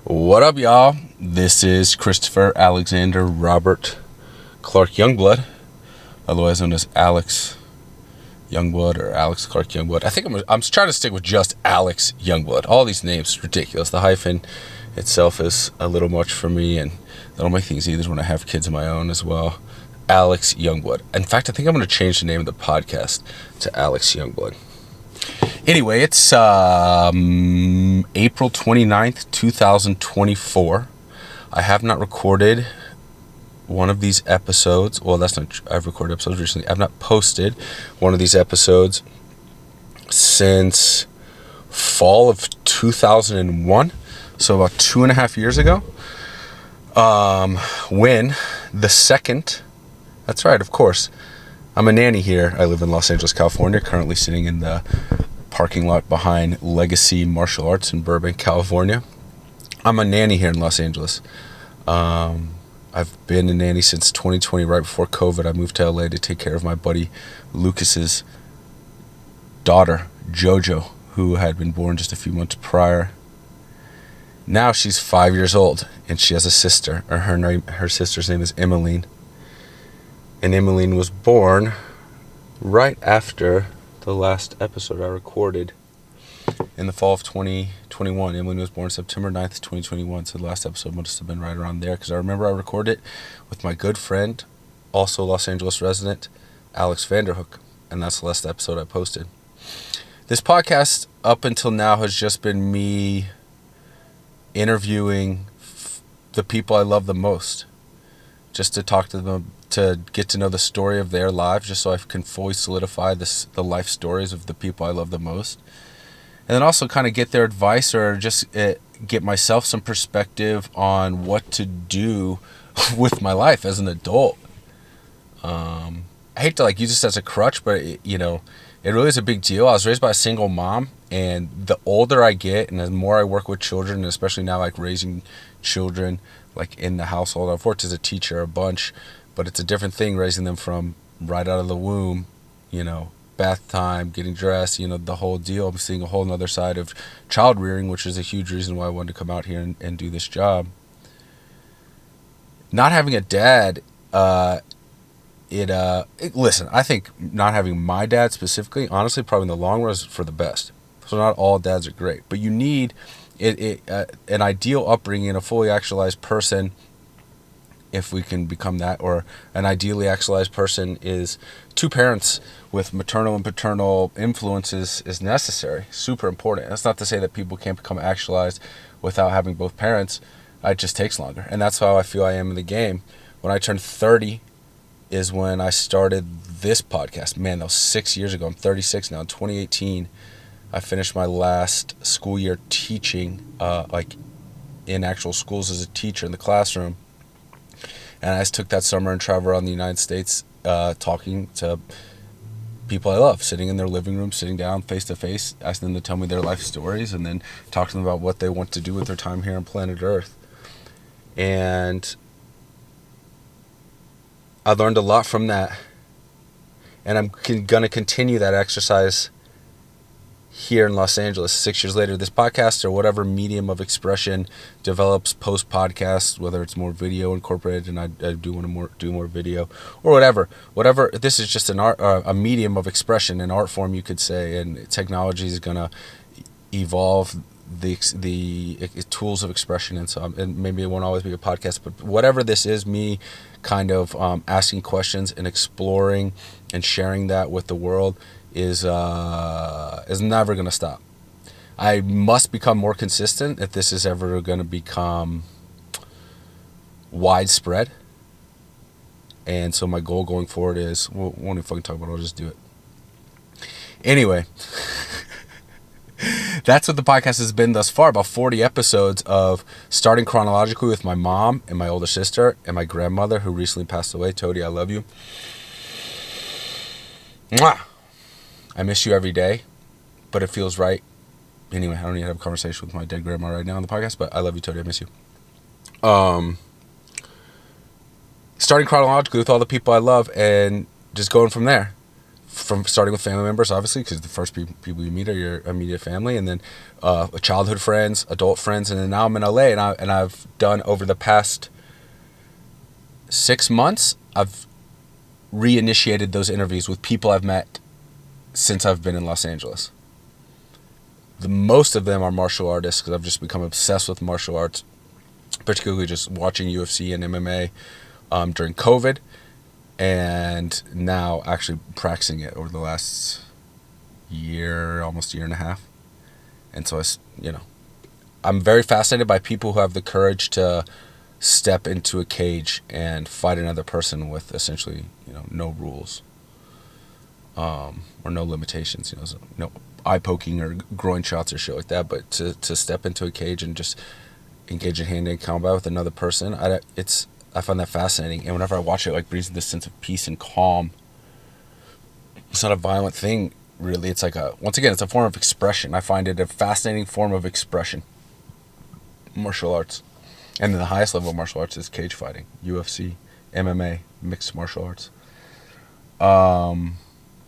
What up, y'all? This is Christopher Alexander Robert Clark-Youngblood, otherwise known as Alex Youngblood or Alex Clark-Youngblood. I think I'm trying to stick with just Alex Youngblood. All these names are ridiculous. The hyphen itself is a little much for me, and that'll make things easier when I have kids of my own as well. Alex Youngblood. In fact, I think I'm going to change the name of the podcast to Alex Youngblood. Anyway, it's April 29th, 2024. I have not recorded one of these episodes. Well, that's not true. I've recorded episodes recently. I've not posted one of these episodes since fall of 2001. So about 2.5 years ago. When the second... That's right, of course. I'm a nanny here. I live in Los Angeles, California, currently sitting in the parking lot behind Legacy Martial Arts in Burbank, California. I'm a nanny here in Los Angeles. I've been a nanny since 2020, right before COVID. I moved to LA to take care of my buddy Lucas's daughter, Jojo, who had been born just a few months prior. Now she's 5 years old, and she has a sister. Her sister's name is Emmeline. And Emmeline was born right after the last episode I recorded in the fall of 2021. Emmeline was born September 9th, 2021. So the last episode must have been right around there, because I remember I recorded it with my good friend, also Los Angeles resident, Alex Vanderhook. And that's the last episode I posted. This podcast up until now has just been me interviewing the people I love the most. Just to talk to them, to get to know the story of their lives, just so I can fully solidify the life stories of the people I love the most. And then also kind of get their advice, or just get myself some perspective on what to do with my life as an adult. I hate to use this as a crutch, but it really is a big deal. I was raised by a single mom, and the older I get and the more I work with children, and especially now raising children in the household. I've worked as a teacher a bunch, but it's a different thing raising them from right out of the womb, bath time, getting dressed, the whole deal. I'm seeing a whole other side of child rearing, which is a huge reason why I wanted to come out here and do this job. Not having a dad, listen, I think not having my dad specifically, honestly, probably in the long run is for the best. So not all dads are great, but you need an ideal upbringing, a fully actualized person, if we can become that, or an ideally actualized person, is two parents with maternal and paternal influences is necessary, super important. That's not to say that people can't become actualized without having both parents. It just takes longer, and that's how I feel I am in the game. When I turned 30 is when I started this podcast. Man, that was 6 years ago. I'm 36 now. In 2018, I finished my last school year teaching, in actual schools as a teacher in the classroom. And I just took that summer and traveled around the United States, talking to people I love, sitting in their living room, sitting down face to face, asking them to tell me their life stories, and then talk to them about what they want to do with their time here on planet Earth. And I learned a lot from that. And I'm going to continue that exercise here in Los Angeles 6 years later. This podcast, or whatever medium of expression develops post podcast, whether it's more video incorporated, and I do want to do more video, or whatever, this is just an art, a medium of expression, an art form, you could say, and technology is going to evolve the tools of expression, and so and maybe it won't always be a podcast, but whatever this is, me kind of asking questions and exploring and sharing that with the world is never going to stop. I must become more consistent if this is ever going to become widespread. And so my goal going forward is, we won't even fucking talk about it, I'll just do it. Anyway, that's what the podcast has been thus far, about 40 episodes of starting chronologically with my mom and my older sister and my grandmother, who recently passed away. Toady, I love you. Mwah! I miss you every day, but it feels right. Anyway, I don't need to have a conversation with my dead grandma right now on the podcast, but I love you, Toady. I miss you. Starting chronologically with all the people I love and just going from there. from starting with family members, obviously, because the first people you meet are your immediate family, and then childhood friends, adult friends, and then now I'm in LA, and I've done over the past 6 months, I've reinitiated those interviews with people I've met since I've been in Los Angeles. The most of them are martial artists, because I've just become obsessed with martial arts, particularly just watching UFC and MMA during COVID, and now actually practicing it over the last year, almost year and a half. And so I'm very fascinated by people who have the courage to step into a cage and fight another person with essentially, no rules, or no limitations, so no eye poking or groin shots or shit like that. But to step into a cage and just engage in hand-to-hand combat with another person, I find that fascinating. And whenever I watch it, brings me this sense of peace and calm. It's not a violent thing, really. It's once again, it's a form of expression. I find it a fascinating form of expression. Martial arts. And then the highest level of martial arts is cage fighting, UFC, MMA, mixed martial arts.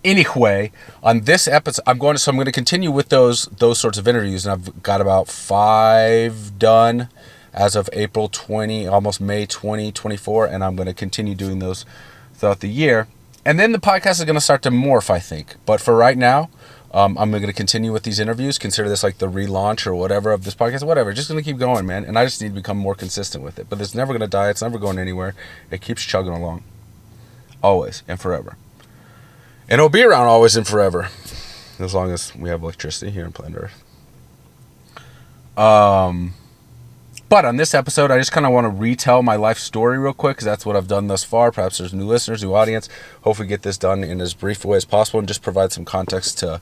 Anyway, on this episode, I'm going to continue with those sorts of interviews, and I've got about 5 done as of April 20, almost May 2024, and I'm going to continue doing those throughout the year. And then the podcast is going to start to morph, I think. But for right now, I'm going to continue with these interviews. Consider this like the relaunch or whatever of this podcast, whatever. Just going to keep going, man. And I just need to become more consistent with it. But it's never going to die. It's never going anywhere. It keeps chugging along. Always and forever. And it'll be around always and forever. As long as we have electricity here on planet Earth. But on this episode, I just kind of want to retell my life story real quick, because that's what I've done thus far. Perhaps there's new listeners, new audience. Hopefully get this done in as brief a way as possible and just provide some context to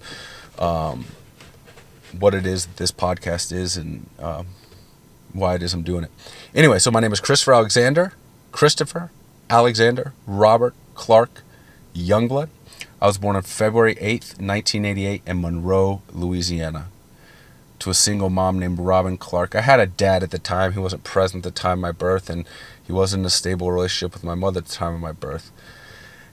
what it is that this podcast is and why it is I'm doing it. Anyway, so my name is Christopher Alexander Robert Clark Youngblood. I was born on February 8th, 1988 in Monroe, Louisiana, to a single mom named Robin Clark. I had a dad at the time. He wasn't present at the time of my birth, and he wasn't in a stable relationship with my mother at the time of my birth.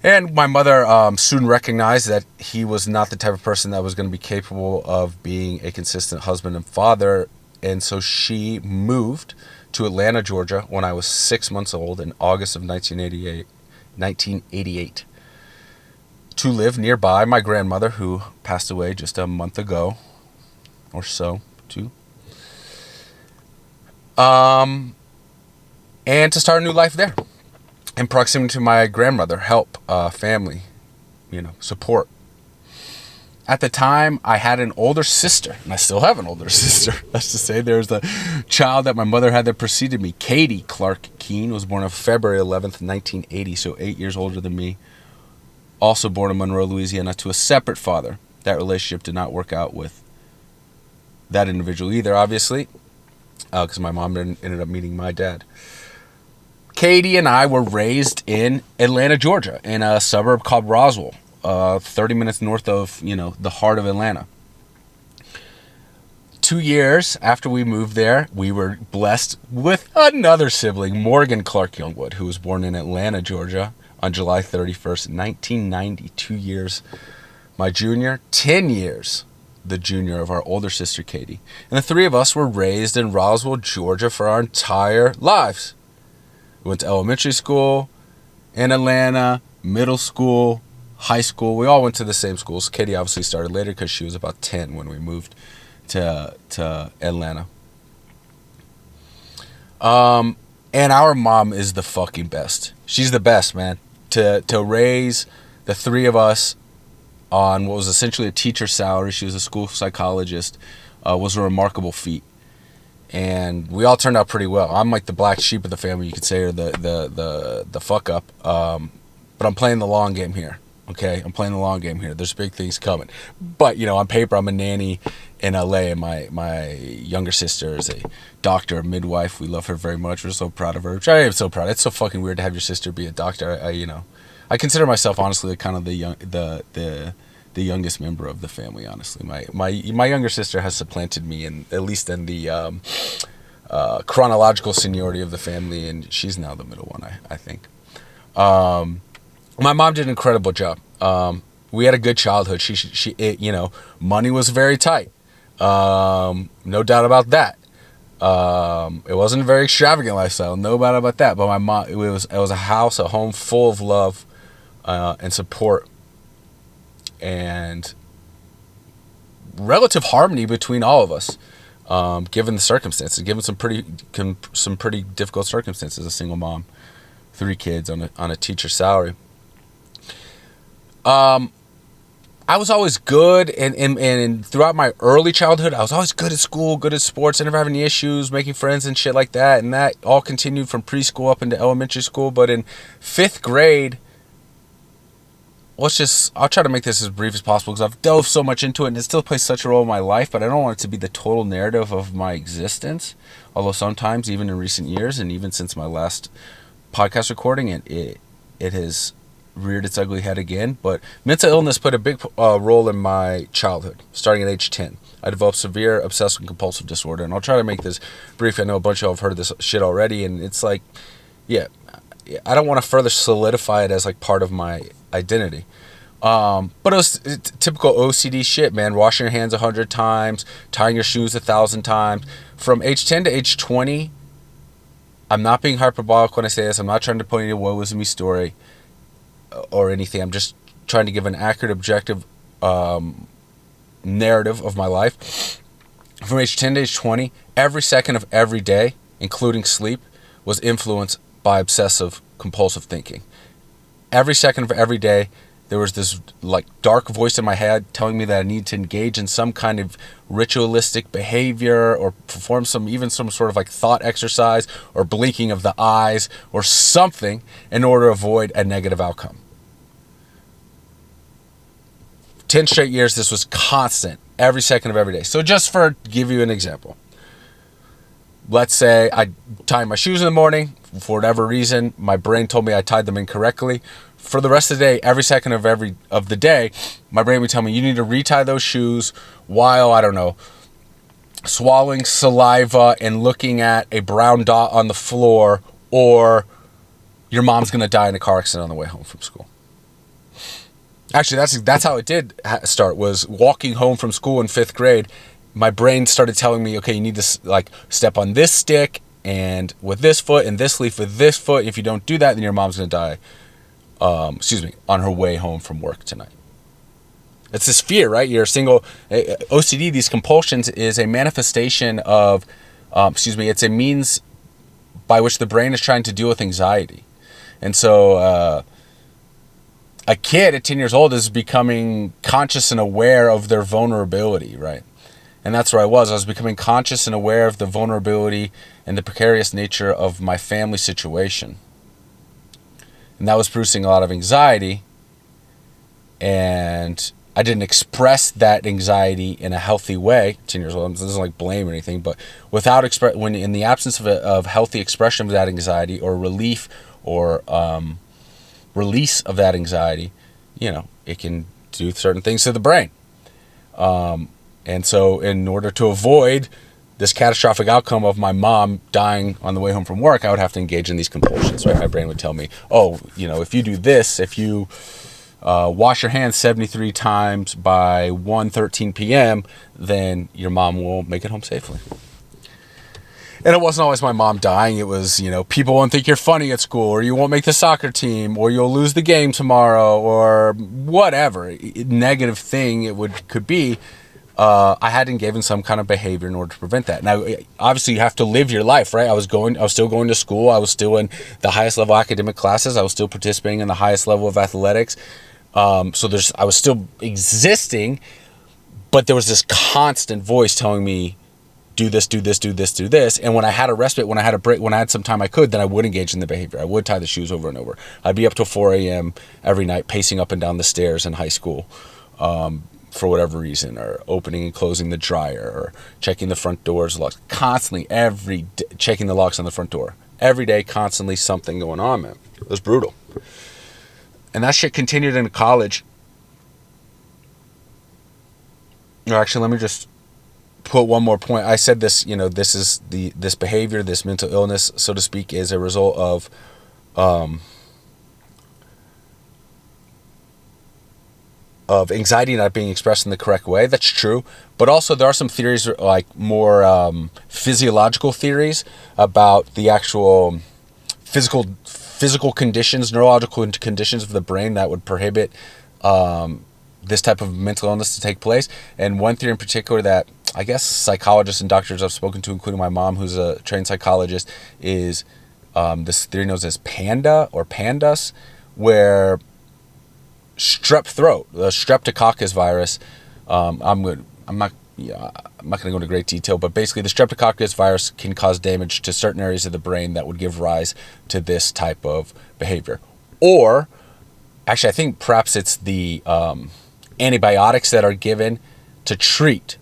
And my mother soon recognized that he was not the type of person that was going to be capable of being a consistent husband and father, and so she moved to Atlanta, Georgia, when I was 6 months old in August of 1988, to live nearby my grandmother, who passed away just a month ago or so, too. And to start a new life there, in proximity to my grandmother, help, family, support. At the time, I had an older sister, and I still have an older sister. That's to say, there's the child that my mother had that preceded me. Katie Clark Keene was born on February 11th, 1980, so 8 years older than me. Also born in Monroe, Louisiana, to a separate father. That relationship did not work out with that individual either, obviously, because my mom ended up meeting my dad. Katie and I were raised in Atlanta, Georgia, in a suburb called Roswell, 30 minutes north of, the heart of Atlanta. 2 years after we moved there, we were blessed with another sibling, Morgan Clark Youngblood, who was born in Atlanta, Georgia, on July 31st, 1990. 2 years my junior, 10 years the junior of our older sister, Katie. And the three of us were raised in Roswell, Georgia for our entire lives. We went to elementary school in Atlanta, middle school, high school. We all went to the same schools. Katie obviously started later because she was about 10 when we moved to Atlanta. And our mom is the fucking best. She's the best, man. To raise the three of us on what was essentially a teacher's salary, she was a school psychologist, was a remarkable feat. And we all turned out pretty well. I'm like the black sheep of the family, you could say, or the fuck up. But I'm playing the long game here. Okay, I'm playing the long game here. There's big things coming. But, on paper, I'm a nanny in LA, and my younger sister is a doctor, a midwife. We love her very much. We're so proud of her. I am so proud. It's so fucking weird to have your sister be a doctor. I consider myself, honestly, kind of the youngest member of the family, honestly. My younger sister has supplanted me, at least in the chronological seniority of the family, and she's now the middle one, I think. My mom did an incredible job. We had a good childhood. Money was very tight. No doubt about that. It wasn't a very extravagant lifestyle, no doubt about that. But my mom, it was a house, a home full of love and support, and relative harmony between all of us, given the circumstances, given some pretty difficult circumstances. A single mom, 3 kids on a teacher's salary. I was always good, and throughout my early childhood, I was always good at school, good at sports. I never had any issues making friends and shit like that. And that all continued from preschool up into elementary school. But in 5th grade, I'll try to make this as brief as possible because I've dove so much into it and it still plays such a role in my life, but I don't want it to be the total narrative of my existence. Although sometimes, even in recent years, and even since my last podcast recording, it has reared its ugly head again. But mental illness played a big role in my childhood. Starting at age 10, I developed severe obsessive compulsive disorder, and I'll try to make this brief. I know a bunch of y'all have heard of this shit already, and it's like, yeah, I don't want to further solidify it as like part of my identity. But it was typical OCD shit, man. Washing your hands 100 times, tying your shoes 1,000 times. From age 10 to age 20, I'm not being hyperbolic when I say this. I'm not trying to put any woe is me story or anything. I'm just trying to give an accurate, objective narrative of my life. From age 10 to age 20, every second of every day, including sleep, was influenced by obsessive compulsive thinking. Every second of every day, there was this like dark voice in my head telling me that I need to engage in some kind of ritualistic behavior or perform some sort of like thought exercise or blinking of the eyes or something in order to avoid a negative outcome. 10 straight years, this was constant, every second of every day. So just for give you an example, let's say I tie my shoes in the morning. For whatever reason, my brain told me I tied them incorrectly. For the rest of the day, every second of the day, my brain would tell me you need to retie those shoes while, I don't know, swallowing saliva and looking at a brown dot on the floor, or your mom's going to die in a car accident on the way home from school. Actually, that's how it did start, was walking home from school in 5th grade. My brain started telling me, okay, you need to like step on this stick and with this foot and this leaf with this foot. If you don't do that, then your mom's going to die. On her way home from work tonight. It's this fear, right? You're a single OCD. These compulsions is a manifestation of, it's a means by which the brain is trying to deal with anxiety. And so, a kid at 10 years old is becoming conscious and aware of their vulnerability, right? And that's where I was becoming conscious and aware of the vulnerability and the precarious nature of my family situation. And that was producing a lot of anxiety. And I didn't express that anxiety in a healthy way. 10 years old, this isn't like blame or anything, but when in the absence of healthy expression of that anxiety or relief or release of that anxiety, it can do certain things to the brain. And so in order to avoid this catastrophic outcome of my mom dying on the way home from work, I would have to engage in these compulsions, right? My brain would tell me, if you do this, if you wash your hands 73 times by 1:13 p.m., then your mom will make it home safely. And it wasn't always my mom dying. It was, people won't think you're funny at school, or you won't make the soccer team, or you'll lose the game tomorrow, or whatever negative thing could be. I had engaged in some kind of behavior in order to prevent that. Now, obviously, you have to live your life, right? I was still going to school. I was still in the highest level academic classes. I was still participating in the highest level of athletics. I was still existing, but there was this constant voice telling me, do this, do this, do this, do this. And when I had a respite, when I had a break, when I had some time I could, then I would engage in the behavior. I would tie the shoes over and over. I'd be up till 4 a.m. every night, pacing up and down the stairs in high school. For whatever reason, or opening and closing the dryer, or checking the front doors locked, constantly every day, checking the locks on the front door every day, constantly something going on, man. It was brutal. And that shit continued into college. Actually, let me just put one more point. I said this, this behavior, this mental illness, so to speak, is a result of of anxiety not being expressed in the correct way. That's true. But also there are some theories, like more physiological theories about the actual physical conditions, neurological conditions of the brain that would prohibit this type of mental illness to take place. And one theory in particular that I guess psychologists and doctors I've spoken to, including my mom, who's a trained psychologist, is this theory known as PANDA or PANDAS, where strep throat, the streptococcus virus, I'm not going to go into great detail, but basically the streptococcus virus can cause damage to certain areas of the brain that would give rise to this type of behavior. Or, actually, I think perhaps it's the antibiotics that are given to treat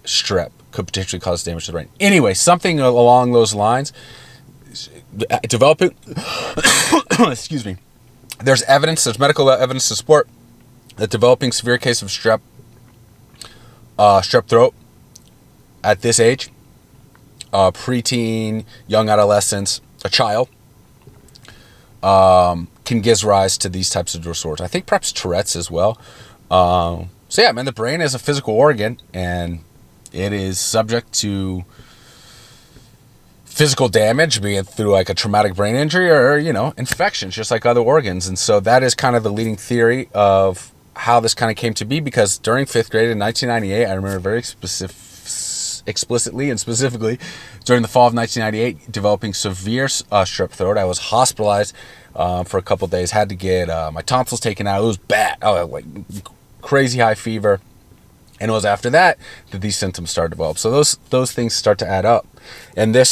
strep could potentially cause damage to the brain. Anyway, something along those lines. Developing, excuse me. There's medical evidence to support that developing severe case of strep throat at this age, preteen, young adolescents, a child, can give rise to these types of disorders. I think perhaps Tourette's as well. So yeah, man, the brain is a physical organ, and it is subject to physical damage, be it through like a traumatic brain injury or, infections, just like other organs. And so that is kind of the leading theory of how this kind of came to be, because during 5th grade in 1998, I remember very explicitly and specifically during the fall of 1998, developing severe strep throat. I was hospitalized for a couple of days, had to get my tonsils taken out. It was bad. I had like crazy high fever. And it was after that these symptoms started to develop. So those things start to add up. And the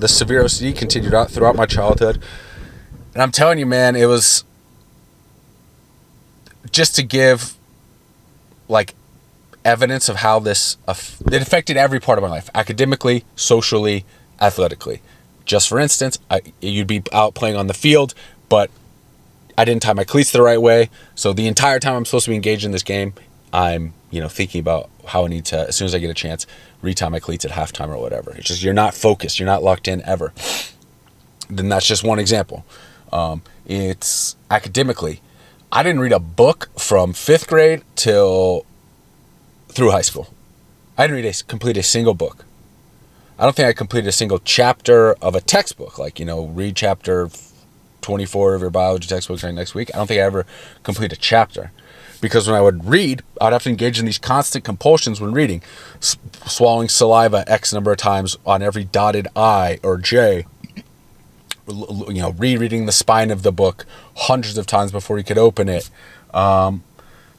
severe OCD continued out throughout my childhood. And I'm telling you, man, it was just to give like evidence of how it affected every part of my life, academically, socially, athletically. Just for instance, you'd be out playing on the field, but I didn't tie my cleats the right way. So the entire time I'm supposed to be engaged in this game, I'm, thinking about how I need to, as soon as I get a chance, retie my cleats at halftime or whatever. It's just, you're not focused. You're not locked in ever. Then that's just one example. It's academically. I didn't read a book from 5th grade through high school. I didn't complete a single book. I don't think I completed a single chapter of a textbook. Like, read chapter 24 of your biology textbook next week. I don't think I ever completed a chapter. Because when I would read, I'd have to engage in these constant compulsions when reading. Swallowing saliva X number of times on every dotted I or J. Rereading the spine of the book hundreds of times before you could open it.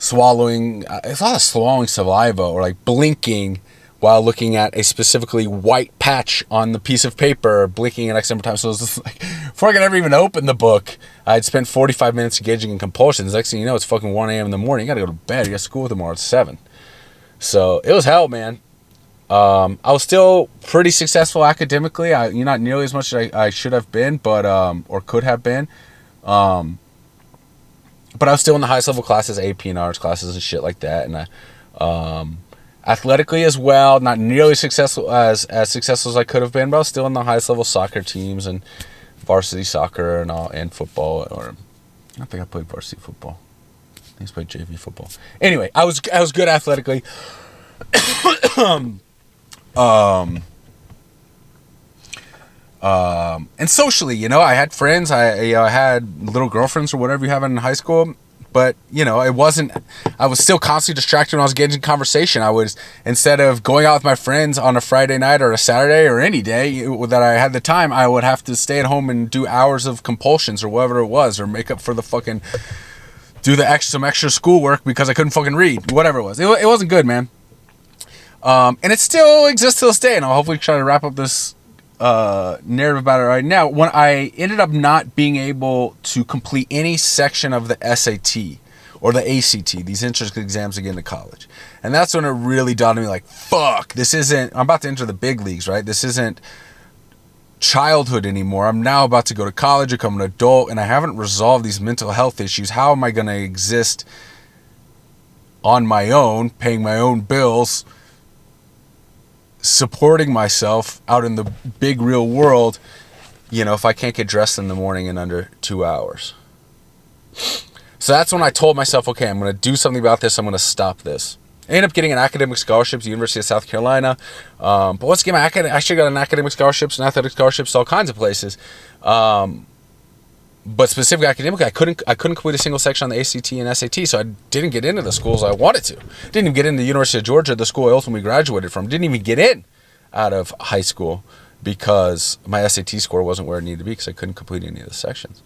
Swallowing, it's a lot of swallowing saliva or like blinking while looking at a specifically white patch on the piece of paper, blinking an X number of times. So it was just like, before I could ever even open the book, I'd spent 45 minutes engaging in compulsions. Next thing you know, it's fucking 1 a.m. in the morning. You gotta go to bed. You got school tomorrow at 7. So it was hell, man. I was still pretty successful academically. Not nearly as much as I should have been, but or could have been. But I was still in the highest level classes, AP and arts classes and shit like that. And athletically as well, not nearly successful as successful as I could have been, but I was still in the highest level soccer teams and varsity soccer and football. Or I don't think I played varsity football. I think I played JV football. Anyway, I was good athletically. And socially, I had friends. I had little girlfriends or whatever you have in high school. But, I was still constantly distracted when I was getting in conversation. Instead of going out with my friends on a Friday night or a Saturday or any day that I had the time, I would have to stay at home and do hours of compulsions or whatever it was, or make up for the fucking, some extra schoolwork because I couldn't fucking read, whatever it was. It wasn't good, man. And it still exists to this day, and I'll hopefully try to wrap up this narrative about it right now. When I ended up not being able to complete any section of the SAT or the ACT, these entrance exams to get into college, and that's when it really dawned on me, like, fuck, I'm about to enter the big leagues, right? This isn't childhood anymore. I'm now about to go to college, become an adult, and I haven't resolved these mental health issues. How am I going to exist on my own, paying my own bills, supporting myself out in the big real world, if I can't get dressed in the morning in under 2 hours? So that's when I told myself, okay, I'm going to do something about this. I'm going to stop this. I ended up getting an academic scholarship to the University of South Carolina. But once again, I actually got an academic scholarships and athletic scholarships to all kinds of places. But specifically academically, I couldn't complete a single section on the ACT and SAT, so I didn't get into the schools I wanted to. Didn't even get into the University of Georgia, the school I ultimately graduated from. Didn't even get in out of high school because my SAT score wasn't where it needed to be because I couldn't complete any of the sections.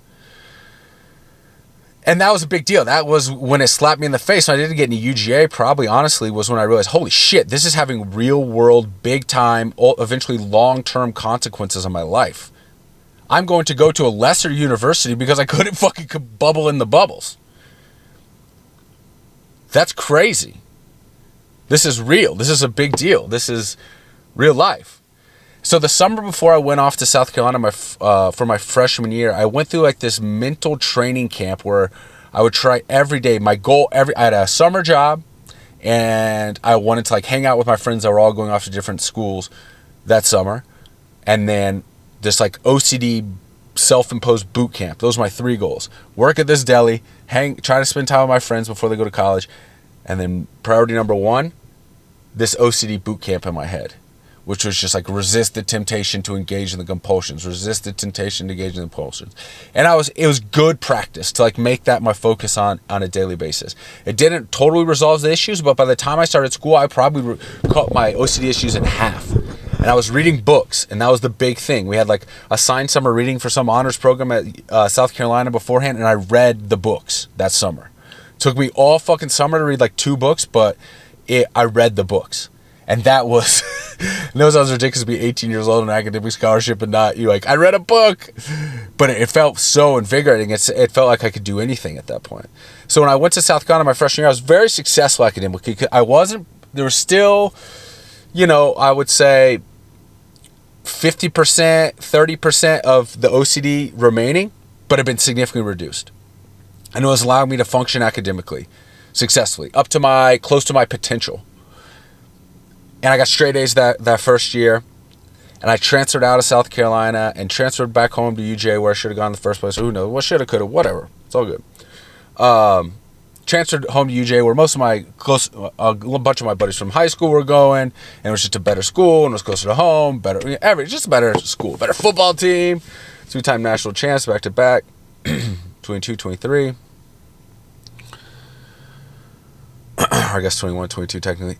And that was a big deal. That was when it slapped me in the face. When I didn't get into UGA, probably, honestly, was when I realized, holy shit, this is having real-world, big-time, eventually long-term consequences on my life. I'm going to go to a lesser university because I couldn't fucking bubble in the bubbles. That's crazy. This is real. This is a big deal. This is real life. So the summer before I went off to South Carolina for my freshman year, I went through like this mental training camp where I would try every day. My goal, I had a summer job, and I wanted to like hang out with my friends that were all going off to different schools that summer, and then this like OCD self-imposed boot camp. Those are my 3 goals. Work at this deli, try to spend time with my friends before they go to college, and then priority number 1, this OCD boot camp in my head, which was just like resist the temptation to engage in the compulsions, resist the temptation to engage in the compulsions. And it was good practice to like make that my focus on a daily basis. It didn't totally resolve the issues, but by the time I started school, I probably cut my OCD issues in half. And I was reading books, and that was the big thing. We had like assigned summer reading for some honors program at South Carolina beforehand, and I read the books that summer. It took me all fucking summer to read like 2 books, but I read the books. And that was, that sounds ridiculous to be 18 years old on an academic scholarship and not, you like, I read a book. But it felt so invigorating. It felt like I could do anything at that point. So when I went to South Carolina my freshman year, I was very successful academically. There was still, I would say 50%, 30% of the OCD remaining, but had been significantly reduced. And it was allowing me to function academically successfully, close to my potential. And I got straight A's that first year. And I transferred out of South Carolina and transferred back home to UJ where I should have gone in the first place. Who knows? What should have, could have, whatever. It's all good. Transferred home to UJ where a bunch of my buddies from high school were going. And it was just a better school and it was closer to home. Just a better school. Better football team. 2-time national champs back to back. 22, 23. I guess 21, 22 technically.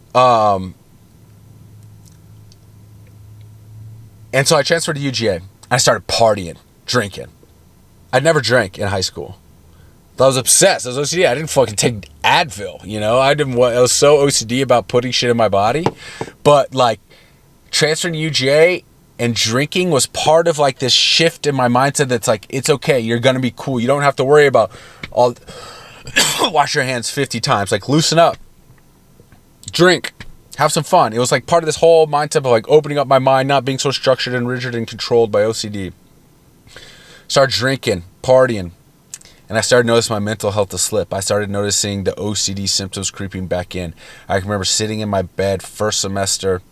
And so I transferred to UGA. I started partying, drinking. I'd never drank in high school. I was obsessed. I was OCD. I didn't fucking take Advil, I was so OCD about putting shit in my body. But like transferring to UGA and drinking was part of like this shift in my mindset that's like, it's okay. You're going to be cool. You don't have to worry about all wash your hands 50 times. Like loosen up, drink, have some fun. It was like part of this whole mindset of like opening up my mind, not being so structured and rigid and controlled by OCD. Started drinking, partying, and I started noticing my mental health to slip. I started noticing the OCD symptoms creeping back in. I remember sitting in my bed first semester,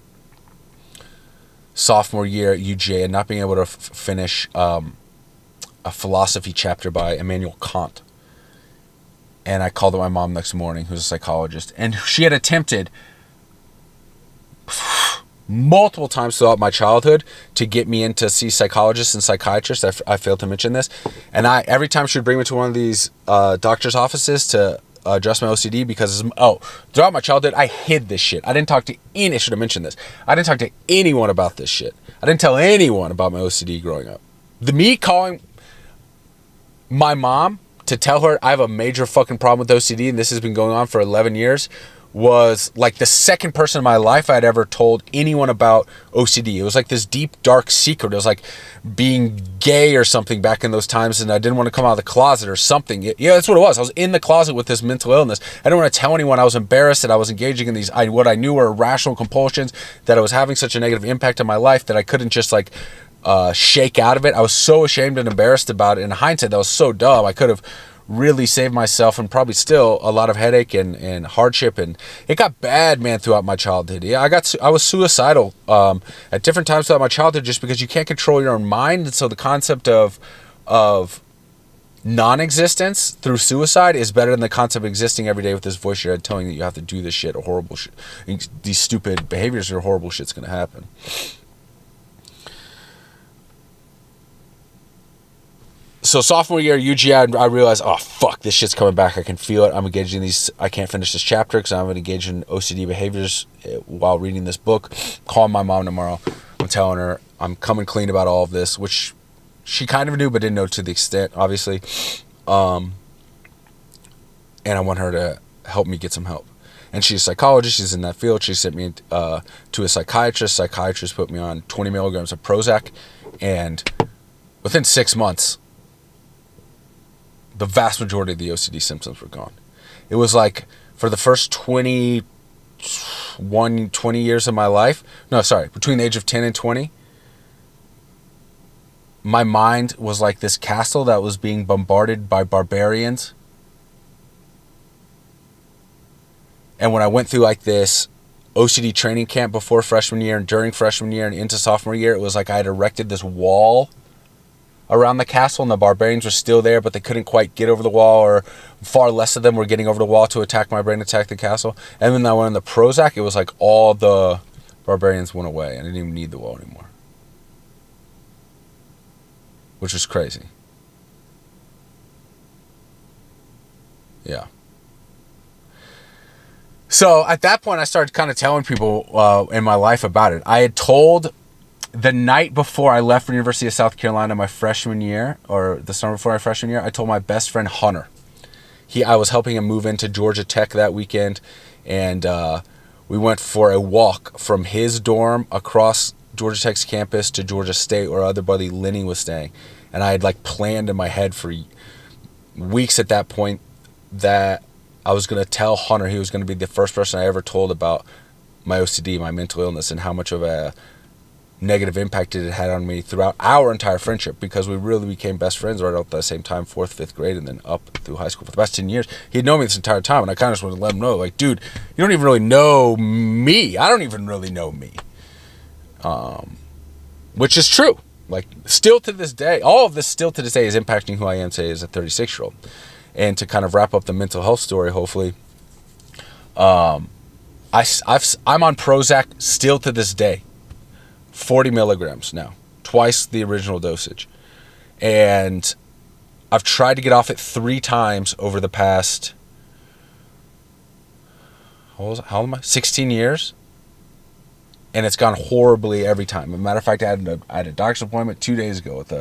sophomore year at UJ, and not being able to finish a philosophy chapter by Immanuel Kant. And I called up my mom next morning, who's a psychologist, and she had attempted multiple times throughout my childhood to get me in to see psychologists and psychiatrists. I failed to mention this. And every time she would bring me to one of these doctor's offices to address my OCD, because throughout my childhood, I hid this shit. I should have mentioned this. I didn't talk to anyone about this shit. I didn't tell anyone about my OCD growing up. Me calling my mom to tell her I have a major fucking problem with OCD and this has been going on for 11 years was like the second person in my life I had ever told anyone about OCD. It was like this deep, dark secret. It was like being gay or something back in those times, and I didn't want to come out of the closet or something. Yeah, that's what it was. I was in the closet with this mental illness. I didn't want to tell anyone. I was embarrassed that I was engaging in these, what I knew were irrational compulsions, that I was having such a negative impact on my life that I couldn't just like shake out of it. I was so ashamed and embarrassed about it. In hindsight, that was so dumb. I could have really saved myself and probably still a lot of headache and hardship, and it got bad, man, throughout my childhood. Yeah, I was suicidal at different times throughout my childhood just because you can't control your own mind. And so the concept of non-existence through suicide is better than the concept of existing every day with this voice in your head telling you that you have to do this shit or horrible shit. These stupid behaviors or horrible shit's going to happen. So sophomore year, UGI, I realized, oh, fuck, this shit's coming back. I can feel it. I'm engaging these. I can't finish this chapter because I'm engaged in OCD behaviors while reading this book. Calling my mom tomorrow. I'm telling her I'm coming clean about all of this, which she kind of knew but didn't know to the extent, obviously. And I want her to help me get some help. And she's a psychologist. She's in that field. She sent me to a psychiatrist. Psychiatrist put me on 20 milligrams of Prozac. And within 6 months, the vast majority of the OCD symptoms were gone. It was like for the first 20 years of my life, between the age of 10 and 20, my mind was like this castle that was being bombarded by barbarians. And when I went through like this OCD training camp before freshman year and during freshman year and into sophomore year, it was like I had erected this wall around the castle and the barbarians were still there, but they couldn't quite get over the wall, or far less of them were getting over the wall to attack my brain, attack the castle. And when I went on the Prozac, it was like all the barbarians went away. I didn't even need the wall anymore, which was crazy. Yeah. So at that point, I started kind of telling people in my life about it. I had told the night before I left for the University of South Carolina my freshman year, or the summer before my freshman year, I told my best friend Hunter. I was helping him move into Georgia Tech that weekend, and we went for a walk from his dorm across Georgia Tech's campus to Georgia State, where our other buddy Lenny was staying. And I had like planned in my head for weeks at that point that I was going to tell Hunter. He was going to be the first person I ever told about my OCD, my mental illness, and how much of a negative impact it had on me throughout our entire friendship, because we really became best friends right at the same time, 4th, 5th grade, and then up through high school for the past 10 years. He'd known me this entire time, and I kind of just wanted to let him know, like, dude, you don't even really know me. I don't even really know me. Which is true. Like, still to this day, all of this still to this day is impacting who I am today as a 36-year-old. And to kind of wrap up the mental health story, hopefully, I'm on Prozac still to this day. 40 milligrams now, twice the original dosage. And I've tried to get off it 3 times over the past, how old am I? 16 years. And it's gone horribly every time. As a matter of fact, I had a doctor's appointment 2 days ago with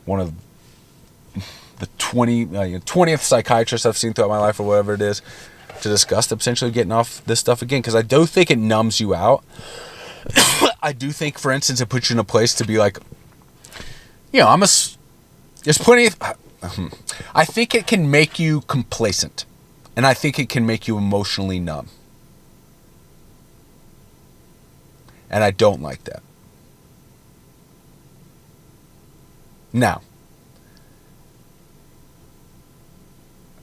one of the 20th psychiatrists I've seen throughout my life, or whatever it is, to discuss potentially getting off this stuff again, because I do think it numbs you out. I do think, for instance, it puts you in a place to be like, there's plenty of, I think it can make you complacent, and I think it can make you emotionally numb. And I don't like that. Now,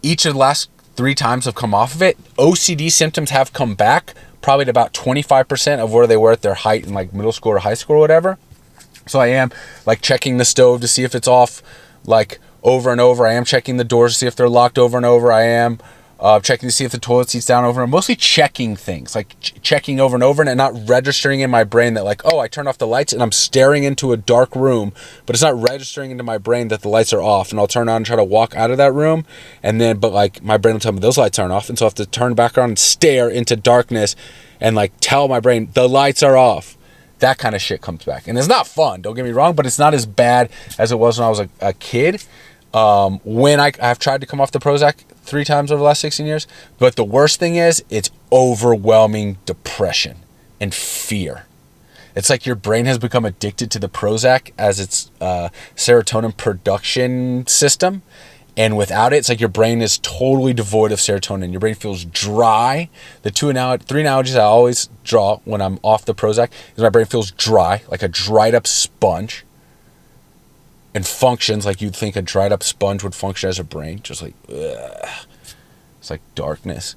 each of the last 3 times I've come off of it, OCD symptoms have come back probably at about 25% of where they were at their height in like middle school or high school or whatever. So I am like checking the stove to see if it's off, like over and over. I am checking the doors to see if they're locked over and over. I am checking to see if the toilet seat's down over and over. Mostly checking things, like checking over and over, and not registering in my brain that like, oh, I turned off the lights and I'm staring into a dark room, but it's not registering into my brain that the lights are off. And I'll turn on and try to walk out of that room, and then, but like my brain will tell me those lights aren't off, and so I have to turn back around and stare into darkness and like tell my brain the lights are off. That kind of shit comes back. And it's not fun, don't get me wrong, but it's not as bad as it was when I was a kid. When I've tried to come off the Prozac 3 times over the last 16 years. But the worst thing is, it's overwhelming depression and fear. It's like your brain has become addicted to the Prozac as its serotonin production system. And without it, it's like your brain is totally devoid of serotonin. Your brain feels dry. The 3 analogies I always draw when I'm off the Prozac is my brain feels dry, like a dried up sponge, and functions like you'd think a dried up sponge would function as a brain, just like, ugh. It's like darkness.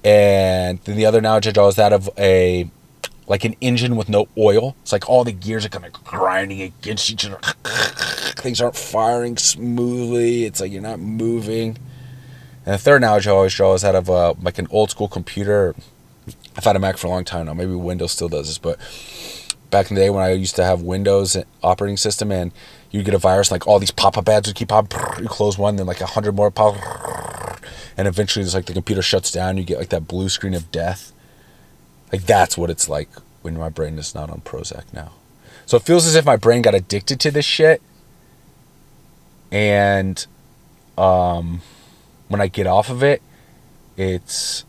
And then the other analogy I draw is that of like an engine with no oil. It's like all the gears are kind of grinding against each other. things aren't firing smoothly. It's like you're not moving. And the third analogy I always draw is out of like an old school computer. I've had a Mac for a long time now. Maybe Windows still does this, but back in the day when I used to have Windows operating system and you'd get a virus, like all these pop-up ads would keep popping. You close one, then like 100 more pop, and eventually it's like the computer shuts down. You get like that blue screen of death. Like that's what it's like when my brain is not on Prozac now. So it feels as if my brain got addicted to this shit. And when I get off of it, it's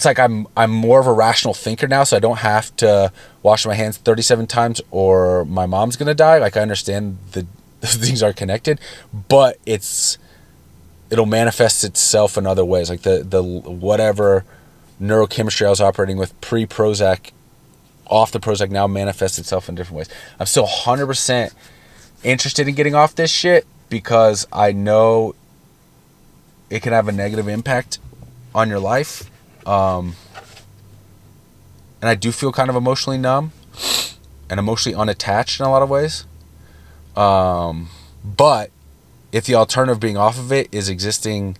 like I'm more of a rational thinker now, so I don't have to wash my hands 37 times or my mom's gonna die. Like I understand the things are connected, but it'll manifest itself in other ways. Like the whatever neurochemistry I was operating with pre-Prozac, off the Prozac now manifests itself in different ways. I'm still 100% interested in getting off this shit because I know it can have a negative impact on your life. And I do feel kind of emotionally numb and emotionally unattached in a lot of ways. But if the alternative of being off of it is existing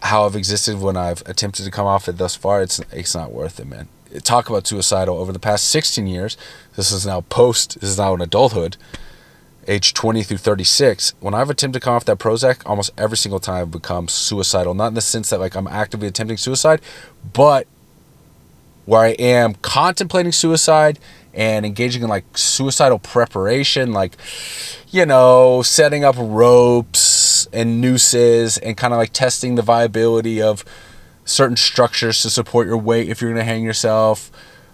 how I've existed when I've attempted to come off it thus far, it's not worth it, man. Talk about suicidal over the past 16 years. This is now in adulthood. Age 20 through 36, when I've attempted to come off that Prozac, almost every single time I've become suicidal. Not in the sense that like I'm actively attempting suicide, but where I am contemplating suicide and engaging in like suicidal preparation, like, you know, setting up ropes and nooses and kind of like testing the viability of certain structures to support your weight if you're going to hang yourself.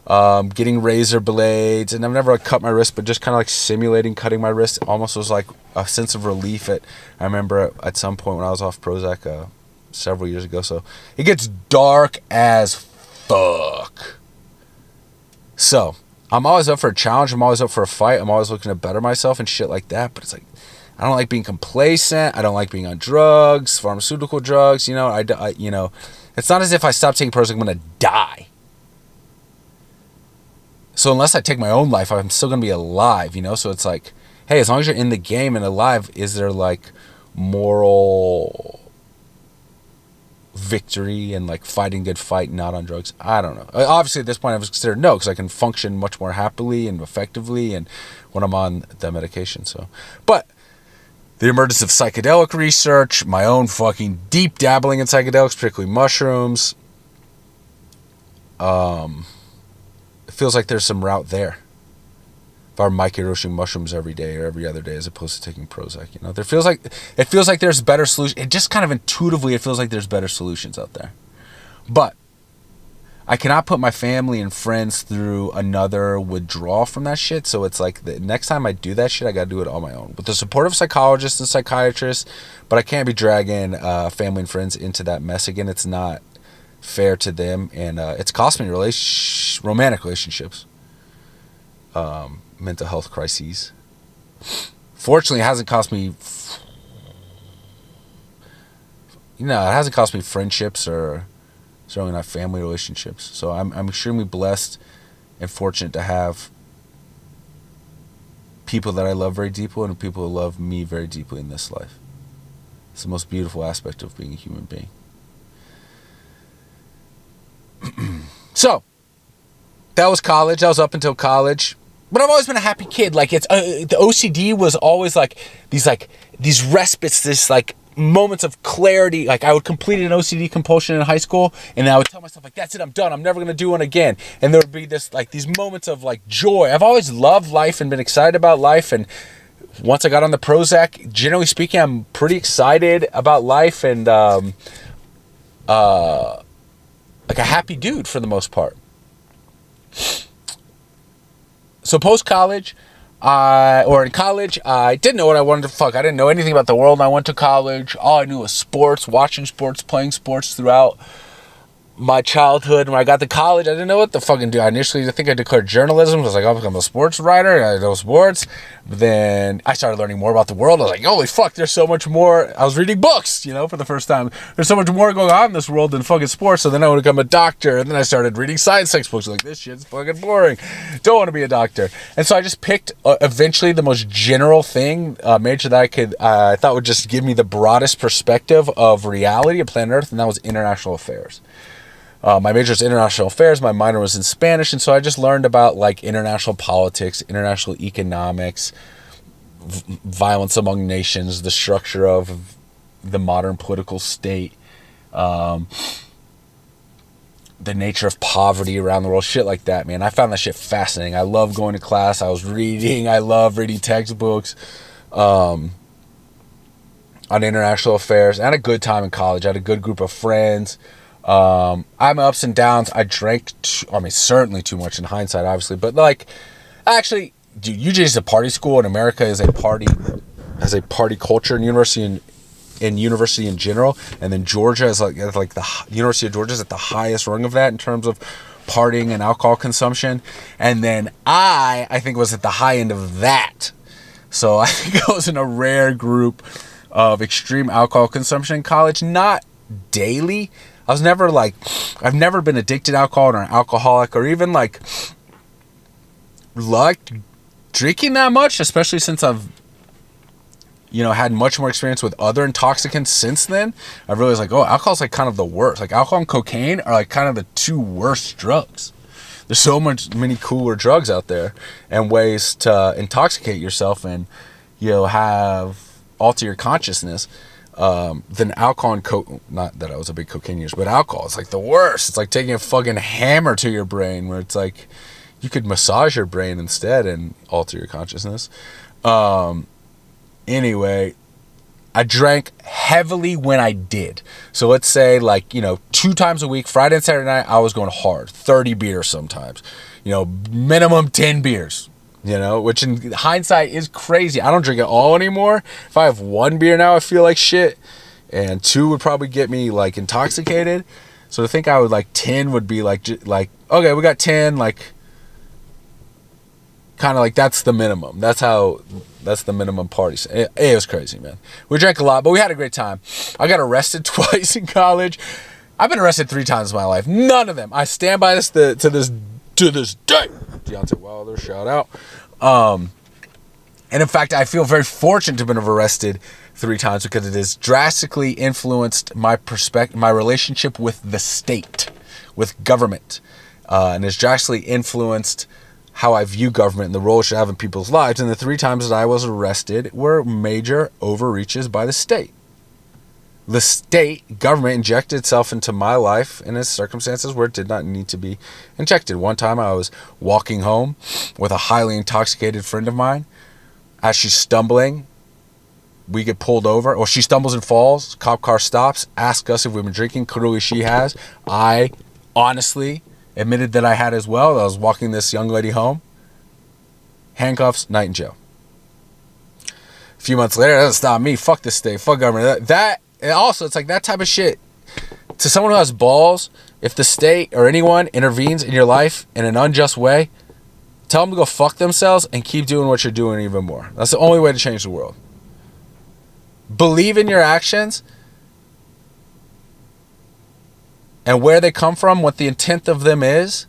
Getting razor blades, and I've never like cut my wrist, but just kind of like simulating cutting my wrist almost was like a sense of relief. I remember at some point when I was off Prozac several years ago. So it gets dark as fuck. So I'm always up for a challenge. I'm always up for a fight. I'm always looking to better myself and shit like that. But it's like I don't like being complacent. I don't like being on drugs, pharmaceutical drugs. You know, I you know, it's not as if I stop taking Prozac, I'm gonna die. So unless I take my own life, I'm still going to be alive, you know? So it's like, hey, as long as you're in the game and alive, is there like moral victory and like fighting good fight, not on drugs? I don't know. Obviously at this point I was considered no, because I can function much more happily and effectively and when I'm on the medication. So, but the emergence of psychedelic research, my own fucking deep dabbling in psychedelics, particularly mushrooms, it feels like there's some route there. If I'm microdosing mushrooms every day or every other day as opposed to taking Prozac, you know, it feels like there's better solutions. It just kind of intuitively, it feels like there's better solutions out there. But I cannot put my family and friends through another withdrawal from that shit. So it's like the next time I do that shit, I got to do it on my own with the support of psychologists and psychiatrists. But I can't be dragging family and friends into that mess again. It's not fair to them, and it's cost me romantic relationships, mental health crises. Fortunately, it hasn't cost me, it hasn't cost me friendships or certainly not family relationships. So I'm extremely blessed and fortunate to have people that I love very deeply and people who love me very deeply in this life. It's the most beautiful aspect of being a human being. So that was college. That was up until college. But I've always been a happy kid. Like it's the OCD was always like these respites, this like moments of clarity. Like I would complete an OCD compulsion in high school, and I would tell myself like, "That's it, I'm done. I'm never gonna do one again." And there would be this like these moments of like joy. I've always loved life and been excited about life. And once I got on the Prozac, generally speaking, I'm pretty excited about life and like a happy dude for the most part. So post-college, in college, I didn't know what I wanted to fuck. I didn't know anything about the world. I went to college. All I knew was sports, watching sports, playing sports throughout my childhood. When I got to college, I didn't know what to fucking do. I initially think I declared journalism. I was like, I'll become a sports writer. I know sports. But then I started learning more about the world. I was like, holy fuck, there's so much more. I was reading books, for the first time. There's so much more going on in this world than fucking sports. So then I want to become a doctor. And then I started reading science textbooks. Like, this shit's fucking boring. Don't want to be a doctor. And so I just picked eventually the most general thing, major that I thought would just give me the broadest perspective of reality of planet Earth, and that was international affairs. My major is international affairs. My minor was in Spanish, and so I just learned about like international politics, international economics, violence among nations, the structure of the modern political state, the nature of poverty around the world, shit like that, man. I found that shit fascinating. I love going to class. I love reading textbooks on international affairs. I had a good time in college. I had a good group of friends. I'm ups and downs. I drank, certainly too much in hindsight, obviously, but like, actually, dude, UJ is a party school, and America is a party culture in university in general, and then Georgia is like the University of Georgia is at the highest rung of that in terms of partying and alcohol consumption, and then I think was at the high end of that. So I think I was in a rare group of extreme alcohol consumption in college, not daily. I've never been addicted to alcohol or an alcoholic or even like liked drinking that much, especially since I've, had much more experience with other intoxicants since then. I realized like, alcohol's like kind of the worst. Like alcohol and cocaine are like kind of the two worst drugs. There's so many cooler drugs out there and ways to intoxicate yourself and, alter your consciousness. Than alcohol and coke. Not that I was a big cocaine user, but alcohol is like the worst. It's like taking a fucking hammer to your brain, where it's like you could massage your brain instead and alter your consciousness. Anyway, I drank heavily when I did. So let's say 2 times a week, Friday and Saturday night, I was going hard. 30 beers sometimes. Minimum 10 beers. Which in hindsight is crazy. I don't drink it all anymore. If I have 1 beer now, I feel like shit. And 2 would probably get me like intoxicated. So to think I would 10 would be like, okay, we got 10, kind of like that's the minimum. That's the minimum party. It was crazy, man. We drank a lot, but we had a great time. I got arrested twice in college. I've been arrested 3 times in my life. None of them. I stand by this to this day. Deontay Wilder, shout out. And in fact, I feel very fortunate to have been arrested 3 times because it has drastically influenced my relationship with the state, with government, and has drastically influenced how I view government and the role it should have in people's lives. And the 3 times that I was arrested were major overreaches by the state. The state government injected itself into my life in circumstances where it did not need to be injected. One time I was walking home with a highly intoxicated friend of mine. As she's stumbling, we get pulled over. Or she stumbles and falls. Cop car stops, asks us if we've been drinking. Clearly she has. I honestly admitted that I had as well. I was walking this young lady home. Handcuffs, night in jail. A few months later, that doesn't stop me. Fuck this state. Fuck government. And also, it's like that type of shit. To someone who has balls, if the state or anyone intervenes in your life in an unjust way, tell them to go fuck themselves and keep doing what you're doing even more. That's the only way to change the world. Believe in your actions and where they come from, what the intent of them is.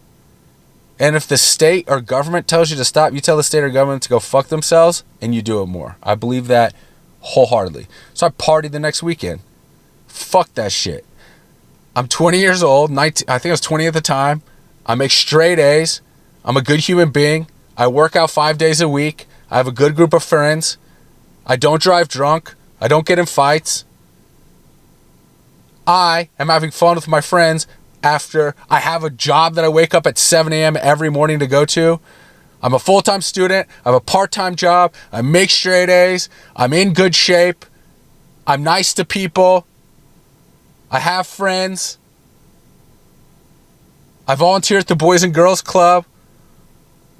And if the state or government tells you to stop, you tell the state or government to go fuck themselves and you do it more. I believe that wholeheartedly. So I partied the next weekend. Fuck that shit. I'm 20 years old. 19, I think I was 20 at the time. I make straight A's. I'm a good human being. I work out 5 days a week. I have a good group of friends. I don't drive drunk. I don't get in fights. I am having fun with my friends after I have a job that I wake up at 7 a.m. every morning to go to. I'm a full-time student. I have a part-time job. I make straight A's. I'm in good shape. I'm nice to people. I have friends. I volunteer at the Boys and Girls Club.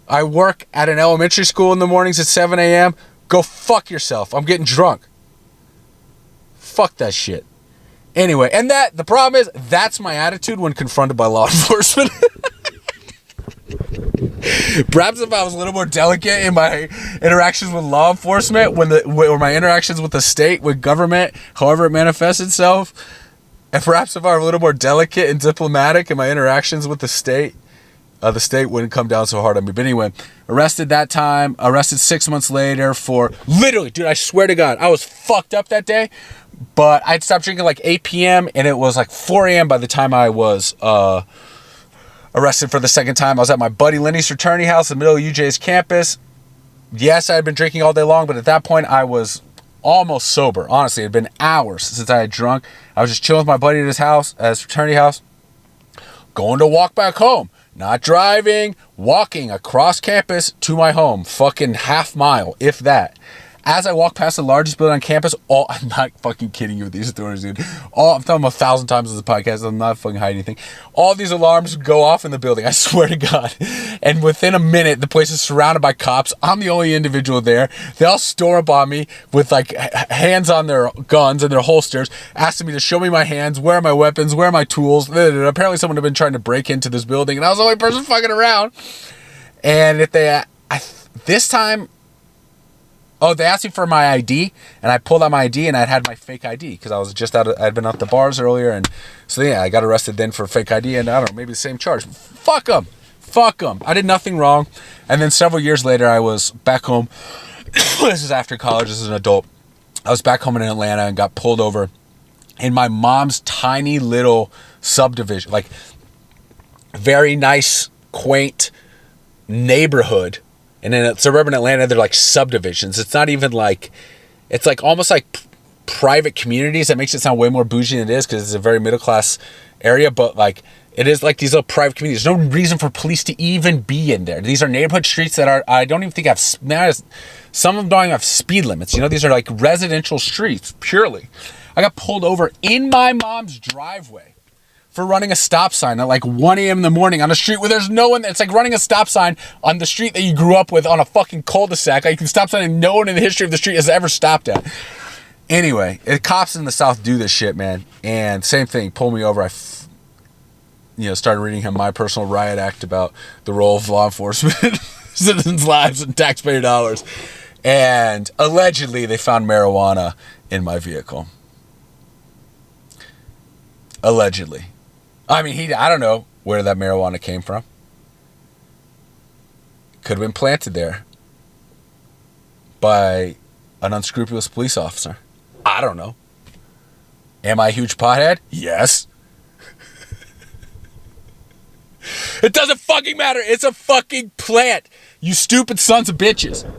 I work at an elementary school in the mornings at 7 a.m. Go fuck yourself. I'm getting drunk. Fuck that shit. Anyway, and the problem is, that's my attitude when confronted by law enforcement. Perhaps if I was a little more delicate in my interactions with law enforcement, or my interactions with the state, with government, however it manifests itself, and perhaps if I were a little more delicate and diplomatic in my interactions with the state wouldn't come down so hard on me. But anyway, arrested 6 months later for, literally, dude, I swear to God, I was fucked up that day, but I'd stopped drinking like 8 p.m. and it was like 4 a.m. by the time I was arrested for the second time. I was at my buddy Lenny's fraternity house in the middle of UJ's campus. Yes, I had been drinking all day long, but at that point I was almost sober. Honestly, it had been hours since I had drunk. I was just chilling with my buddy at his fraternity house, going to walk back home. Not driving, walking across campus to my home. Fucking half mile, if that. As I walk past the largest building on campus, I'm not fucking kidding you with these stories, dude. I'm telling them 1,000 times in this podcast. I'm not fucking hiding anything. All these alarms go off in the building. I swear to God. And within a minute, the place is surrounded by cops. I'm the only individual there. They all storm up on me with like hands on their guns and their holsters, asking me to show me my hands. Where are my weapons? Where are my tools? Apparently, someone had been trying to break into this building, and I was the only person fucking around. And this time. Oh, they asked me for my ID, and I pulled out my ID, and I'd had my fake ID because I was I'd been out the bars earlier, and so yeah, I got arrested then for fake ID, and I don't know, maybe the same charge. Fuck them. I did nothing wrong. And then several years later, I was back home. This is after college. This is an adult. I was back home in Atlanta and got pulled over in my mom's tiny little subdivision, like very nice, quaint neighborhood. And in suburban Atlanta, they're like subdivisions. It's not even like, it's like almost like private communities. That makes it sound way more bougie than it is because it's a very middle class area. But like, it is like these little private communities. There's no reason for police to even be in there. These are neighborhood streets that I don't even think have, some of them don't even have speed limits. You know, these are like residential streets purely. I got pulled over in my mom's driveway for running a stop sign at like 1 a.m. in the morning on a street where there's no one. It's like running a stop sign on the street that you grew up with on a fucking cul-de-sac. Like you can stop sign and no one in the history of the street has ever stopped at. Anyway, cops in the South do this shit, man. And same thing, pull me over. I started reading him My Personal Riot Act about the role of law enforcement, citizens' lives, and taxpayer dollars. And allegedly, they found marijuana in my vehicle. Allegedly. I mean, I don't know where that marijuana came from. Could have been planted there by an unscrupulous police officer. I don't know. Am I a huge pothead? Yes. It doesn't fucking matter. It's a fucking plant. You stupid sons of bitches.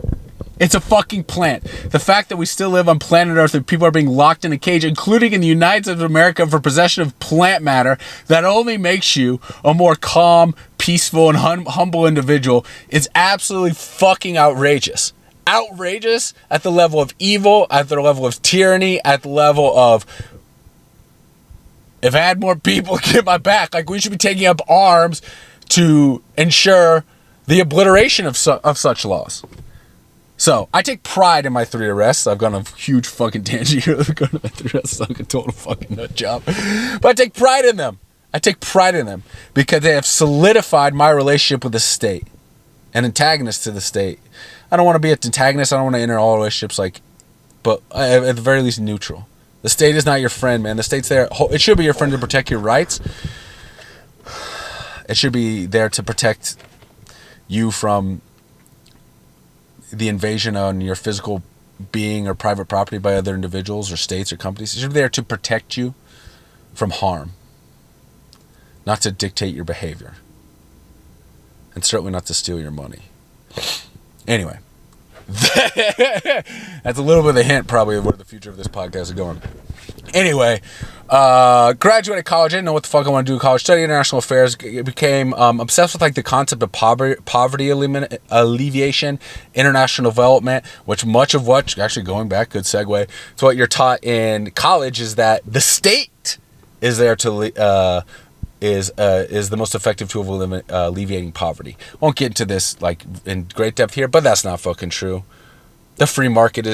It's a fucking plant. The fact that we still live on planet Earth and people are being locked in a cage, including in the United States of America, for possession of plant matter, that only makes you a more calm, peaceful, and humble individual, is absolutely fucking outrageous. Outrageous at the level of evil, at the level of tyranny, at the level of, if I had more people get my back, like we should be taking up arms to ensure the obliteration of such laws. So, I take pride in my 3 arrests. I've gone on a huge fucking tangent here. I've gone on my 3 arrests like a total fucking nut job. But I take pride in them. Because they have solidified my relationship with the state. An antagonist to the state. I don't want to be an antagonist. I don't want to enter all relationships but at the very least neutral. The state is not your friend, man. The state's there. It should be your friend to protect your rights. It should be there to protect you from the invasion on your physical being or private property by other individuals or states or companies. It should be there to protect you from harm, not to dictate your behavior, and certainly not to steal your money. Anyway, that's a little bit of a hint probably of where the future of this podcast is going. Anyway, graduated college. I didn't know what the fuck I want to do in college. Studied international affairs. Became obsessed with like the concept of poverty alleviation, international development, which actually going back, good segue. So what you're taught in college is that the state is there to is the most effective tool of alleviating poverty. Won't get into this like in great depth here, but that's not fucking true. The free market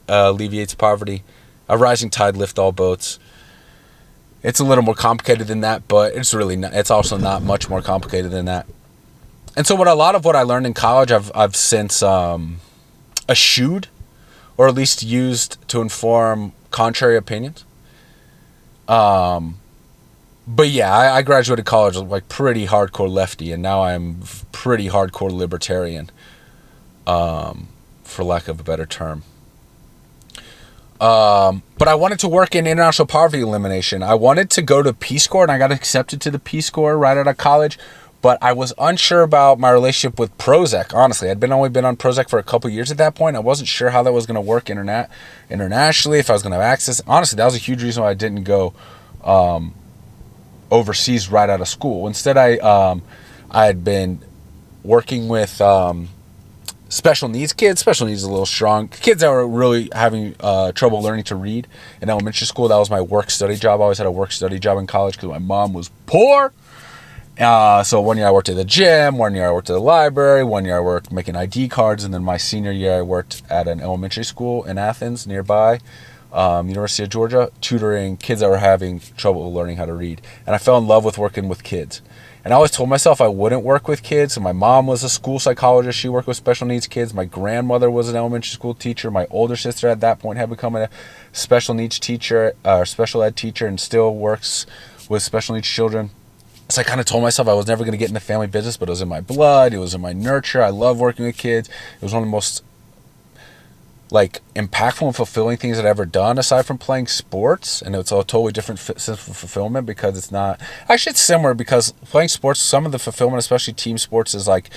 alleviates poverty. A rising tide lifts all boats. It's a little more complicated than that, but it's really not, it's also not much more complicated than that. And so a lot of what I learned in college, I've since eschewed, or at least used to inform contrary opinions. But yeah, I graduated college like pretty hardcore lefty, and now I'm pretty hardcore libertarian, for lack of a better term. But I wanted to work in international poverty elimination. I wanted to go to Peace Corps, and I got accepted to the Peace Corps right out of college. But I was unsure about my relationship with Prozac, honestly. I'd only been on Prozac for a couple years at that point. I wasn't sure how that was going to work internationally, if I was going to have access. Honestly, that was a huge reason why I didn't go overseas right out of school. Instead, I had been working with special needs kids. Special needs is a little strong. Kids that were really having trouble learning to read in elementary school. That was my work-study job. I always had a work-study job in college because my mom was poor. So 1 year I worked at the gym, 1 year I worked at the library, 1 year I worked making ID cards, and then my senior year I worked at an elementary school in Athens nearby, University of Georgia, tutoring kids that were having trouble learning how to read. And I fell in love with working with kids. And I always told myself I wouldn't work with kids. So my mom was a school psychologist. She worked with special needs kids. My grandmother was an elementary school teacher. My older sister at that point had become a special needs teacher, or special ed teacher, and still works with special needs children. So I kind of told myself I was never going to get in the family business, but it was in my blood. It was in my nurture. I love working with kids. It was one of the most like impactful and fulfilling things I'd ever done, aside from playing sports. And it's a totally different sense of fulfillment, because it's not, actually it's similar, because playing sports, some of the fulfillment, especially team sports, is like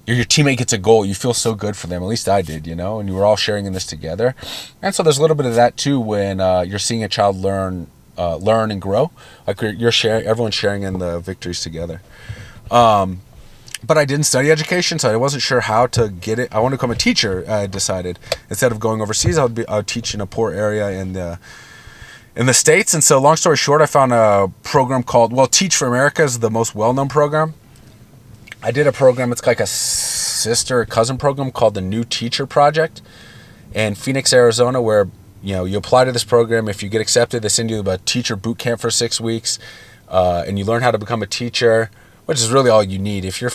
your teammate gets a goal. You feel so good for them. At least I did, and you were all sharing in this together. And so there's a little bit of that too when you're seeing a child learn and grow. Like you're sharing, everyone's sharing in the victories together. But I didn't study education, so I wasn't sure how to get it. I wanted to become a teacher. I decided instead of going overseas, I would teach in a poor area in the States. And so, long story short, I found a program called Teach for America is the most well-known program. I did a program. It's like a sister or cousin program called the New Teacher Project in Phoenix, Arizona, where you apply to this program. If you get accepted, they send you a teacher boot camp for 6 weeks, and you learn how to become a teacher, which is really all you need. If you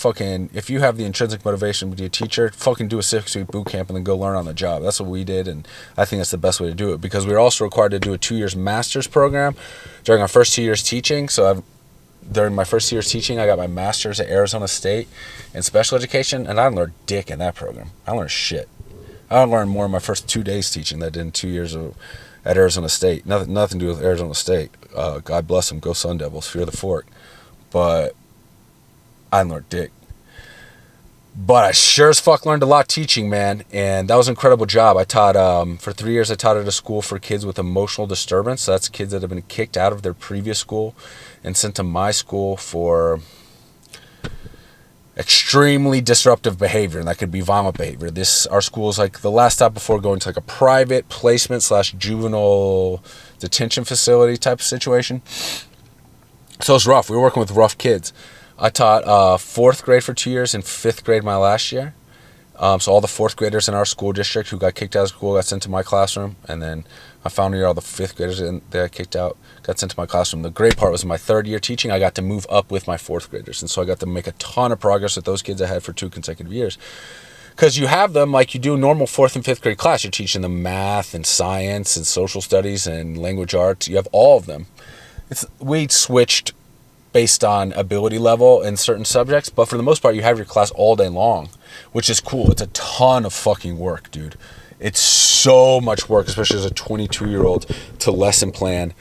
have the intrinsic motivation to be a teacher, fucking do a 6-week boot camp and then go learn on the job. That's what we did, and I think that's the best way to do it, because we were also required to do a 2 years master's program during our first 2 years teaching. So during my first 2 years teaching, I got my master's at Arizona State in special education, and I learned dick in that program. I learned shit. I learned more in my first 2 days teaching than I did in 2 years at Arizona State. Nothing to do with Arizona State. God bless them. Go Sun Devils. Fear the Fork. But I learned dick. But I sure as fuck learned a lot teaching, man. And that was an incredible job. I taught, for 3 years, I taught at a school for kids with emotional disturbance. So that's kids that have been kicked out of their previous school and sent to my school for extremely disruptive behavior, and that could be violent behavior. Our school is like the last stop before going to like a private placement / juvenile detention facility type of situation. So it's rough. We were working with rough kids. I taught 4th grade for 2 years and 5th grade my last year. So all the 4th graders in our school district who got kicked out of school got sent to my classroom, and then my final year, all the 5th graders that got kicked out got sent to my classroom. The great part was in my 3rd year teaching, I got to move up with my 4th graders, and so I got to make a ton of progress with those kids I had for 2 consecutive years. Because you have them like you do normal 4th and 5th grade class. You're teaching them math and science and social studies and language arts. You have all of them. We switched based on ability level in certain subjects, but for the most part, you have your class all day long, which is cool. It's a ton of fucking work, dude. It's so much work, especially as a 22-year-old, to lesson plan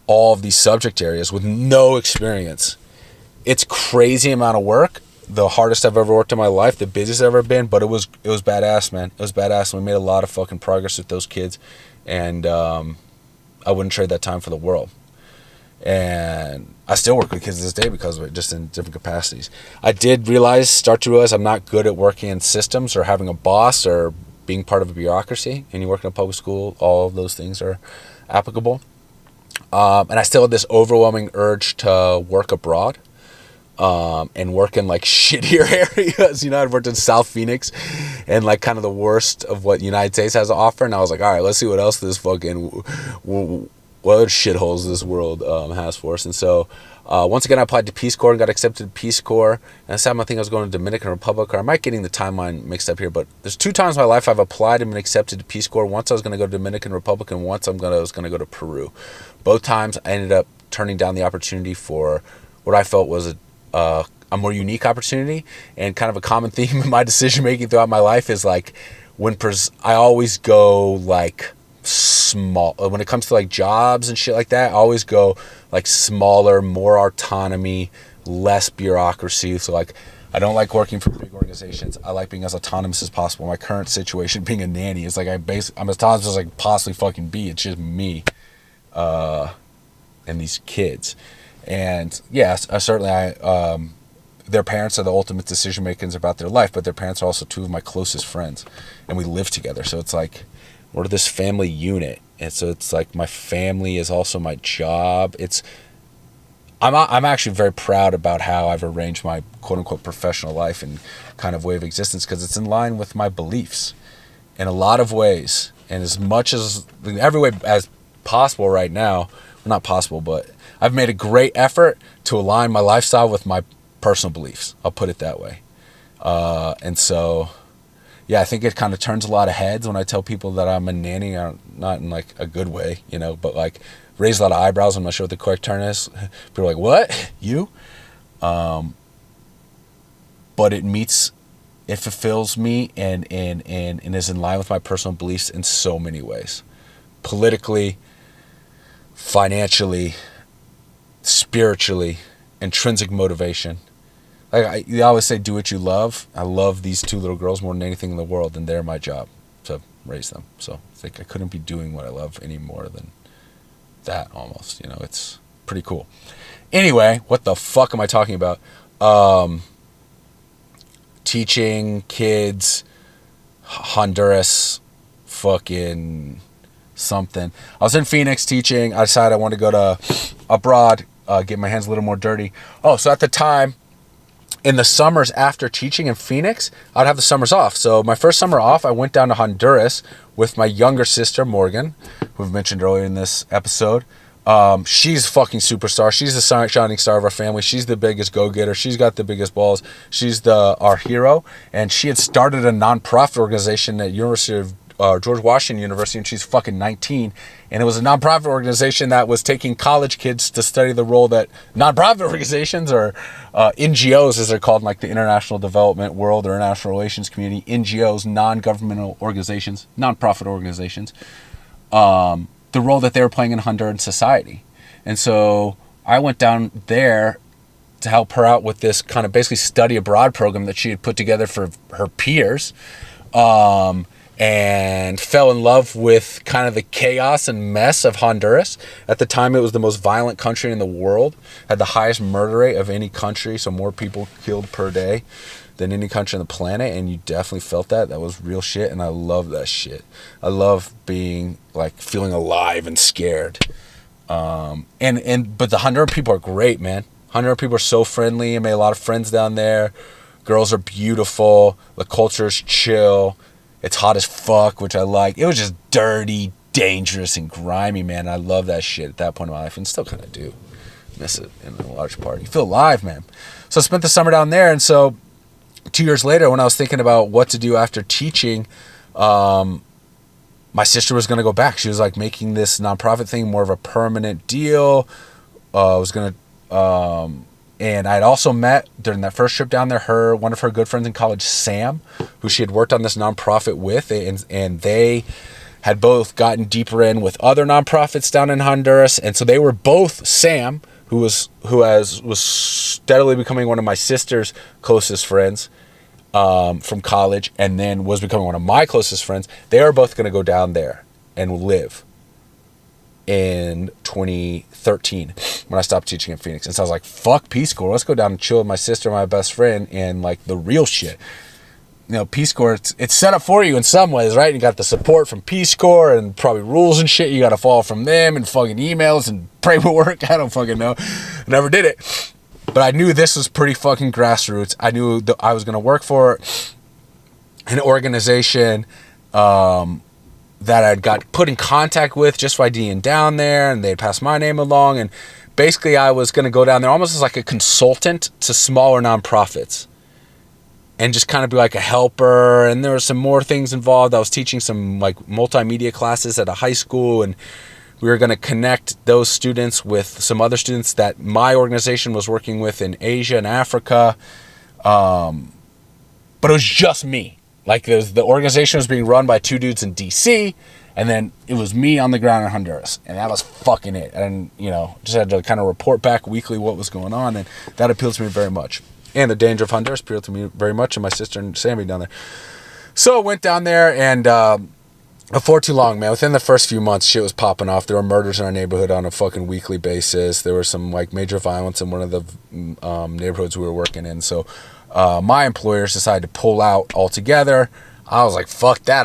all of these subject areas with no experience. It's crazy amount of work. The hardest I've ever worked in my life, the busiest I've ever been, but it was badass, man. It was badass, and we made a lot of fucking progress with those kids, and I wouldn't trade that time for the world. And I still work with kids to this day because of it, just in different capacities. I did start to realize I'm not good at working in systems or having a boss or being part of a bureaucracy. And you work in a public school, all of those things are applicable. And I still had this overwhelming urge to work abroad and work in like shittier areas. I'd worked in South Phoenix and like kind of the worst of what the United States has to offer. And I was like, all right, let's see what else this fucking what other shitholes this world has for us. And so once again, I applied to Peace Corps and got accepted to Peace Corps. And I said, I think I was going to Dominican Republic, or I might getting the timeline mixed up here, but there's 2 times in my life I've applied and been accepted to Peace Corps. Once I was going to go to Dominican Republic, and once I was going to go to Peru. Both times I ended up turning down the opportunity for what I felt was a more unique opportunity. And kind of a common theme in my decision making throughout my life is like I always go like small when it comes to like jobs and shit like that. I always go like smaller, more autonomy, less bureaucracy. So like I don't like working for big organizations. I like being as autonomous as possible. My current situation, being a nanny, is like I'm as autonomous as I can possibly fucking be. It's just me and these kids. And yes, certainly their parents are the ultimate decision makers about their life, but their parents are also 2 of my closest friends, and we live together. So it's like we're this family unit, and so it's like my family is also my job. I'm actually very proud about how I've arranged my quote unquote professional life and kind of way of existence, because it's in line with my beliefs in a lot of ways, and as much as in every way as possible right now. Well, not possible, but I've made a great effort to align my lifestyle with my personal beliefs. I'll put it that way. And so, yeah, I think it kind of turns a lot of heads when I tell people that I'm a nanny, not in like a good way, but like raise a lot of eyebrows. I'm not sure what the correct term is. People are like, what? You? But it fulfills me and is in line with my personal beliefs in so many ways. Politically, financially, spiritually, intrinsic motivation. Like you always say, do what you love. I love these 2 little girls more than anything in the world, and they're my job to raise them. So it's like I couldn't be doing what I love any more than that almost. It's pretty cool. Anyway, what the fuck am I talking about? Teaching kids, Honduras, fucking something. I was in Phoenix teaching. I decided I wanted to go to abroad, get my hands a little more dirty. Oh, so at the time, in the summers after teaching in Phoenix, I'd have the summers off. So my first summer off, I went down to Honduras with my younger sister, Morgan, who I've mentioned earlier in this episode. She's a fucking superstar. She's the shining star of our family. She's the biggest go-getter. She's got the biggest balls. She's our hero. And she had started a nonprofit organization at University of George Washington University, and she's fucking 19. And it was a nonprofit organization that was taking college kids to study the role that nonprofit organizations, or NGOs as they're called in like the international development world or international relations community, NGOs, non-governmental organizations, nonprofit organizations, the role that they were playing in Honduran society. And so I went down there to help her out with this kind of basically study abroad program that she had put together for her peers. And fell in love with kind of the chaos and mess of Honduras. At the time, it was the most violent country in the world, had the highest murder rate of any country, so more people killed per day than any country on the planet, and you definitely felt that. That was real shit, and I love that shit. I love being, like, feeling alive and scared. But the Honduran people are great, man. Honduran people are so friendly. I made a lot of friends down there. Girls are beautiful. The culture is chill. It's hot as fuck, which I like. It was just dirty, dangerous, and grimy, man. I love that shit at that point in my life, and still kind of do miss it in a large part. You feel alive, man. So I spent the summer down there, and so 2 years later, when I was thinking about what to do after teaching, my sister was going to go back. She was like making this nonprofit thing more of a permanent deal. And I'd also met during that first trip down there, one of her good friends in college, Sam, who she had worked on this nonprofit with, and they had both gotten deeper in with other nonprofits down in Honduras. And so they were both, Sam, who was steadily becoming one of my sister's closest friends from college, and then was becoming one of my closest friends. They were both going to go down there and live in 2013 when I stopped teaching in Phoenix. And so I was like, fuck Peace Corps. Let's go down and chill with my sister, my best friend, and like the real shit. Peace Corps, it's set up for you in some ways, right? You got the support from Peace Corps and probably rules and shit you got to follow from them, and fucking emails and paperwork. I don't fucking know. I never did it. But I knew this was pretty fucking grassroots. I knew that I was going to work for an organization that I'd got put in contact with just by being down there, and they'd pass my name along. And basically I was going to go down there almost as like a consultant to smaller nonprofits and just kind of be like a helper. And there were some more things involved. I was teaching some like multimedia classes at a high school, and we were going to connect those students with some other students that my organization was working with in Asia and Africa. But it was just me. Like the organization was being run by 2 dudes in DC, and then it was me on the ground in Honduras, and that was fucking it. And, you know, just had to kind of report back weekly what was going on, and that appealed to me very much. And the danger of Honduras appealed to me very much, and my sister and Sammy down there. So I went down there, and before too long, man, within the first few months, shit was popping off. There were murders in our neighborhood on a fucking weekly basis. There was some like major violence in one of the neighborhoods we were working in. So my employers decided to pull out altogether. I was like, fuck that.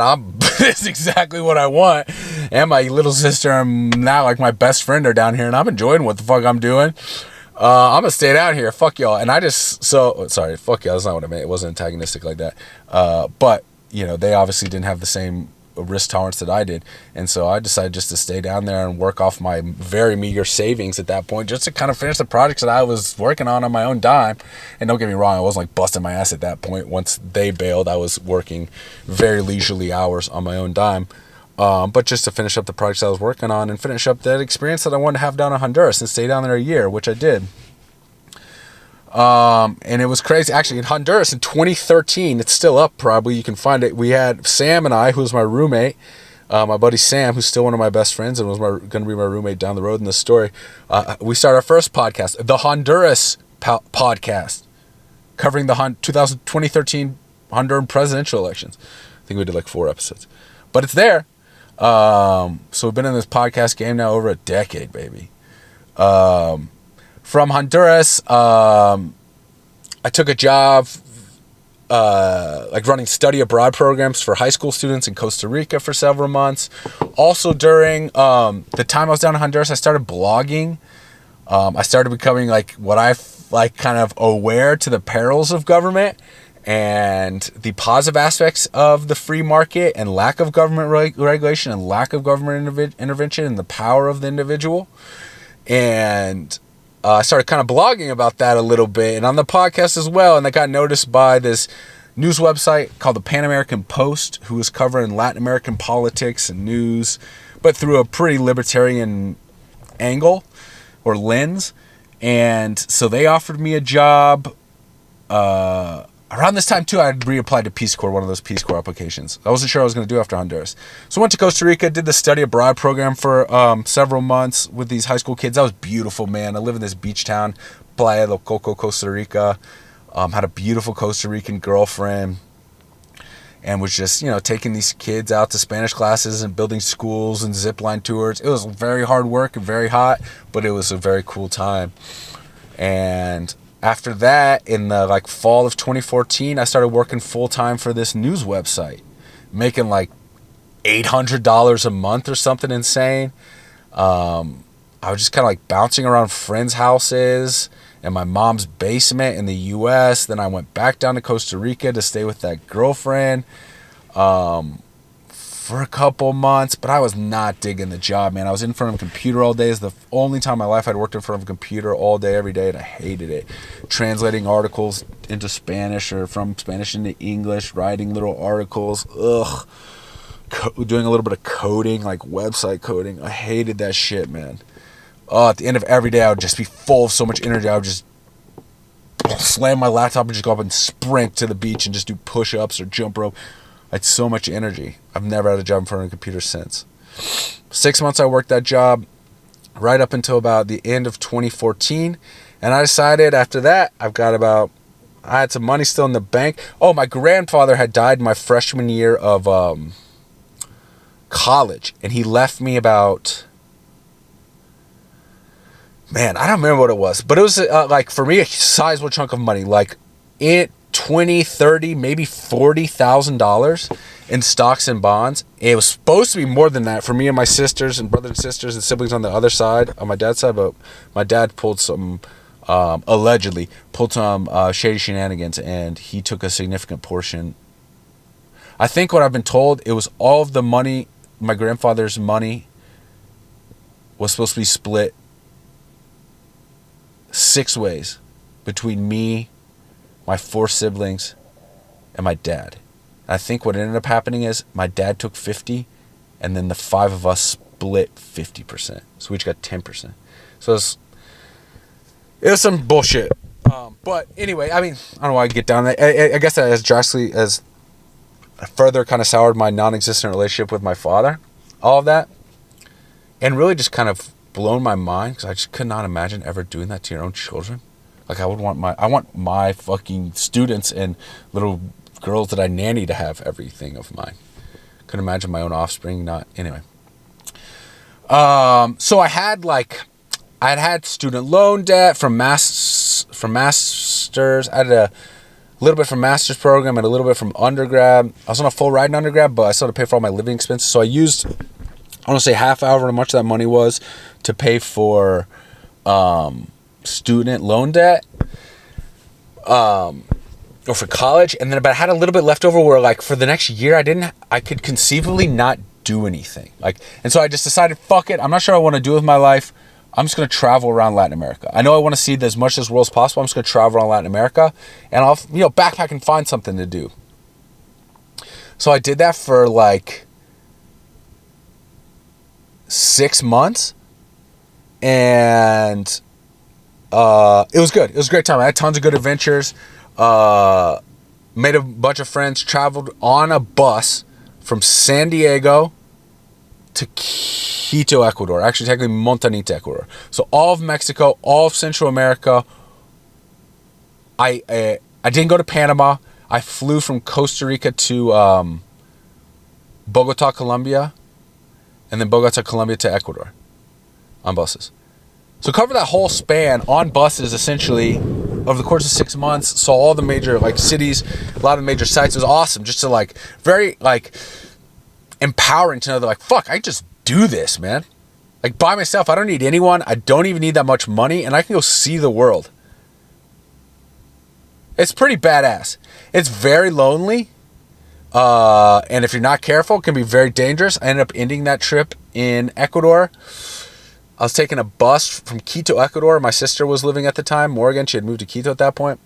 This is exactly what I want. And my little sister and now like my best friend are down here, and I'm enjoying what the fuck I'm doing. I'm gonna stay down here. Fuck y'all. And sorry, fuck y'all. That's not what I meant. It wasn't antagonistic like that. But, you know, they obviously didn't have the same risk tolerance that I did, and so I decided just to stay down there and work off my very meager savings at that point, just to kind of finish the projects that I was working on my own dime. And don't get me wrong, I wasn't like busting my ass at that point. Once they bailed, I was working very leisurely hours on my own dime, but just to finish up the projects I was working on and finish up that experience that I wanted to have down in Honduras and stay down there a year, which I did. And it was crazy. Actually, in Honduras in 2013, it's still up probably. You can find it. We had Sam and I, who was my roommate, my buddy Sam, who's still one of my best friends and was going to be my roommate down the road in this story. We started our first podcast, the Honduras podcast, covering the 2013 Honduran presidential elections. I think we did like 4 episodes, but it's there. So we've been in this podcast game now over a decade, baby. From Honduras, I took a job like running study abroad programs for high school students in Costa Rica for several months. Also during the time I was down in Honduras, I started blogging. I started becoming like what I like kind of aware to the perils of government and the positive aspects of the free market and lack of government regulation and lack of government intervention and the power of the individual. And I started kind of blogging about that a little bit and on the podcast as well. And I got noticed by this news website called the Pan American Post, who was covering Latin American politics and news, but through a pretty libertarian angle or lens. And so they offered me a job. Around this time, too, I had reapplied to Peace Corps, one of those Peace Corps applications. I wasn't sure what I was going to do after Honduras. So I went to Costa Rica, did the study abroad program for several months with these high school kids. That was beautiful, man. I live in this beach town, Playa del Coco, Costa Rica. Had a beautiful Costa Rican girlfriend and was just, you know, taking these kids out to Spanish classes and building schools and zipline tours. It was very hard work and very hot, but it was a very cool time. And after that, in the like fall of 2014, I started working full time for this news website, making like $800 a month or something insane. I was just kind of like bouncing around friends' houses and my mom's basement in the U.S. Then I went back down to Costa Rica to stay with that girlfriend for a couple months, but I was not digging the job, man. I was in front of a computer all day. It's the only time in my life I'd worked in front of a computer all day, every day, and I hated it. Translating articles into Spanish or from Spanish into English, writing little articles, doing a little bit of coding, like website coding. I hated that shit, man. At the end of every day, I would just be full of so much energy. I would just slam my laptop and just go up and sprint to the beach and just do push-ups or jump rope. I had so much energy. I've never had a job in front of a computer since. 6 months I worked that job right up until about the end of 2014. And I decided after that, I had some money still in the bank. Oh, my grandfather had died my freshman year of college. And he left me about, man, I don't remember what it was. But it was like, for me, a sizable chunk of money. Like $20, $30, maybe $40,000 in stocks and bonds. It was supposed to be more than that for me and my sisters and brothers and sisters and siblings on the other side, on my dad's side, but my dad pulled some, allegedly pulled some shady shenanigans, and he took a significant portion. I think what I've been told, it was all of the money my grandfather's money was supposed to be split 6 ways between me, my 4 siblings, and my dad. I think what ended up happening is my dad took 50, and then the 5 of us split 50%. So we each got 10%. So it was some bullshit. But anyway, I mean, I don't know why I get down there. I guess that as drastically as further kind of soured my non-existent relationship with my father, all of that, and really just kind of blown my mind, because I just could not imagine ever doing that to your own children. Like, I want my fucking students and little girls that I nanny to have everything of mine. Couldn't imagine my own offspring not. Anyway. So I had student loan debt from masters. I had a little bit from master's program and a little bit from undergrad. I was on a full ride in undergrad, but I still had to pay for all my living expenses. So I used, I want to say half, however much that money was, to pay for student loan debt, or for college. And then, but I had a little bit left over where, like, for the next year, I could conceivably not do anything. Like, and so I just decided, fuck it. I'm not sure what I want to do with my life. I'm just going to travel around Latin America. I know I want to see as much of this world as possible. I'm just going to travel around Latin America, and I'll, backpack and find something to do. So I did that for like 6 months, and it was good. It was a great time. I had tons of good adventures, made a bunch of friends, traveled on a bus from San Diego to Quito, Ecuador. Actually, technically Montanita, Ecuador. So all of Mexico, all of Central America. I didn't go to Panama. I flew from Costa Rica to Bogota, Colombia, and then Bogota, Colombia to Ecuador on buses. So cover that whole span on buses, essentially, over the course of 6 months. Saw all the major cities, a lot of the major sites. It was awesome, just to very empowering to know that fuck, I just do this, man. By myself, I don't need anyone. I don't even need that much money, and I can go see the world. It's pretty badass. It's very lonely, and if you're not careful, it can be very dangerous. I ended up ending that trip in Ecuador. I was taking a bus from Quito, Ecuador. My sister was living at the time, Morgan. She had moved to Quito at that point.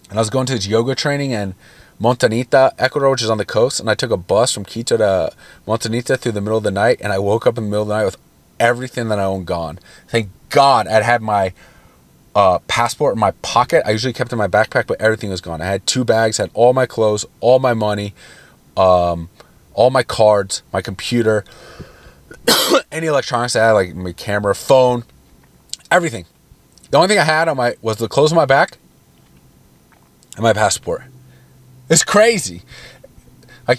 And I was going to this yoga training in Montanita, Ecuador, which is on the coast. And I took a bus from Quito to Montanita through the middle of the night. And I woke up in the middle of the night with everything that I owned gone. Thank God I'd had my passport in my pocket. I usually kept it in my backpack, but everything was gone. I had 2 bags, had all my clothes, all my money, all my cards, my computer, any electronics I had, like my camera, phone, everything. The only thing I had on was the clothes on my back and my passport. It's crazy.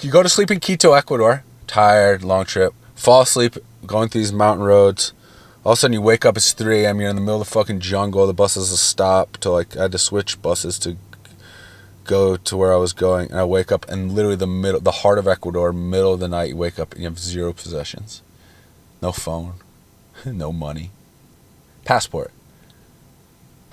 You go to sleep in Quito, Ecuador, tired, long trip, fall asleep going through these mountain roads. All of a sudden you wake up, it's 3 a.m., you're in the middle of the fucking jungle, the buses will stop to I had to switch buses to go to where I was going, and I wake up and literally the heart of Ecuador, middle of the night, you wake up and you have 0 possessions. No phone, no money, passport.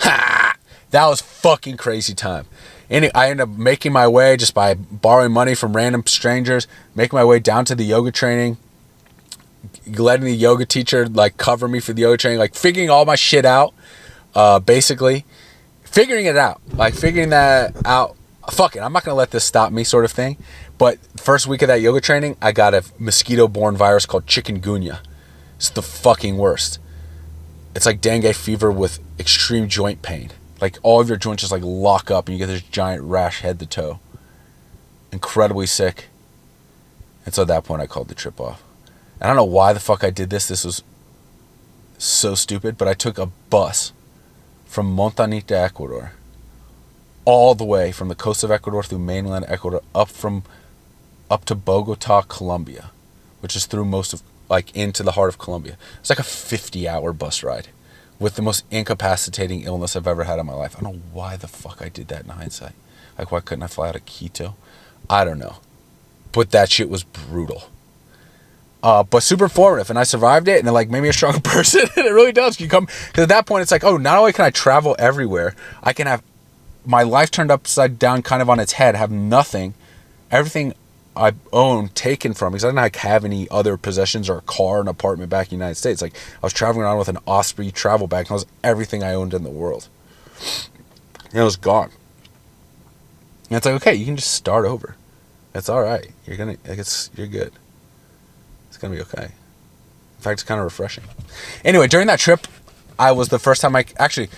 Ha! That was fucking crazy time. And I ended up making my way just by borrowing money from random strangers, making my way down to the yoga training, letting the yoga teacher cover me for the yoga training, figuring all my shit out, basically figuring it out, figuring that out. Fuck it, I'm not gonna let this stop me, sort of thing. But first week of that yoga training, I got a mosquito-borne virus called chikungunya. It's the fucking worst. It's like dengue fever with extreme joint pain. All of your joints just lock up and you get this giant rash head to toe. Incredibly sick. And so at that point I called the trip off. I don't know why the fuck I did this. This was so stupid, but I took a bus from Montanita, Ecuador, all the way from the coast of Ecuador through mainland Ecuador up to Bogota, Colombia, which is through most of into the heart of Colombia. It's a 50-hour bus ride with the most incapacitating illness I've ever had in my life. I don't know why the fuck I did that in hindsight. Why couldn't I fly out of Quito? I don't know. But that shit was brutal. But super informative, and I survived it, and it made me a stronger person. And it really does. Because at that point, it's not only can I travel everywhere, I can have my life turned upside down, kind of on its head, have nothing, everything I owned taken from me because I didn't like have any other possessions or a car, an apartment back in the United States. Like I was traveling around with an Osprey travel bag, and it was everything I owned in the world. And it was gone. And it's like, okay, you can just start over. It's all right. You're good. It's gonna be okay. In fact, it's kind of refreshing. Anyway, during that trip, I was the first time actually.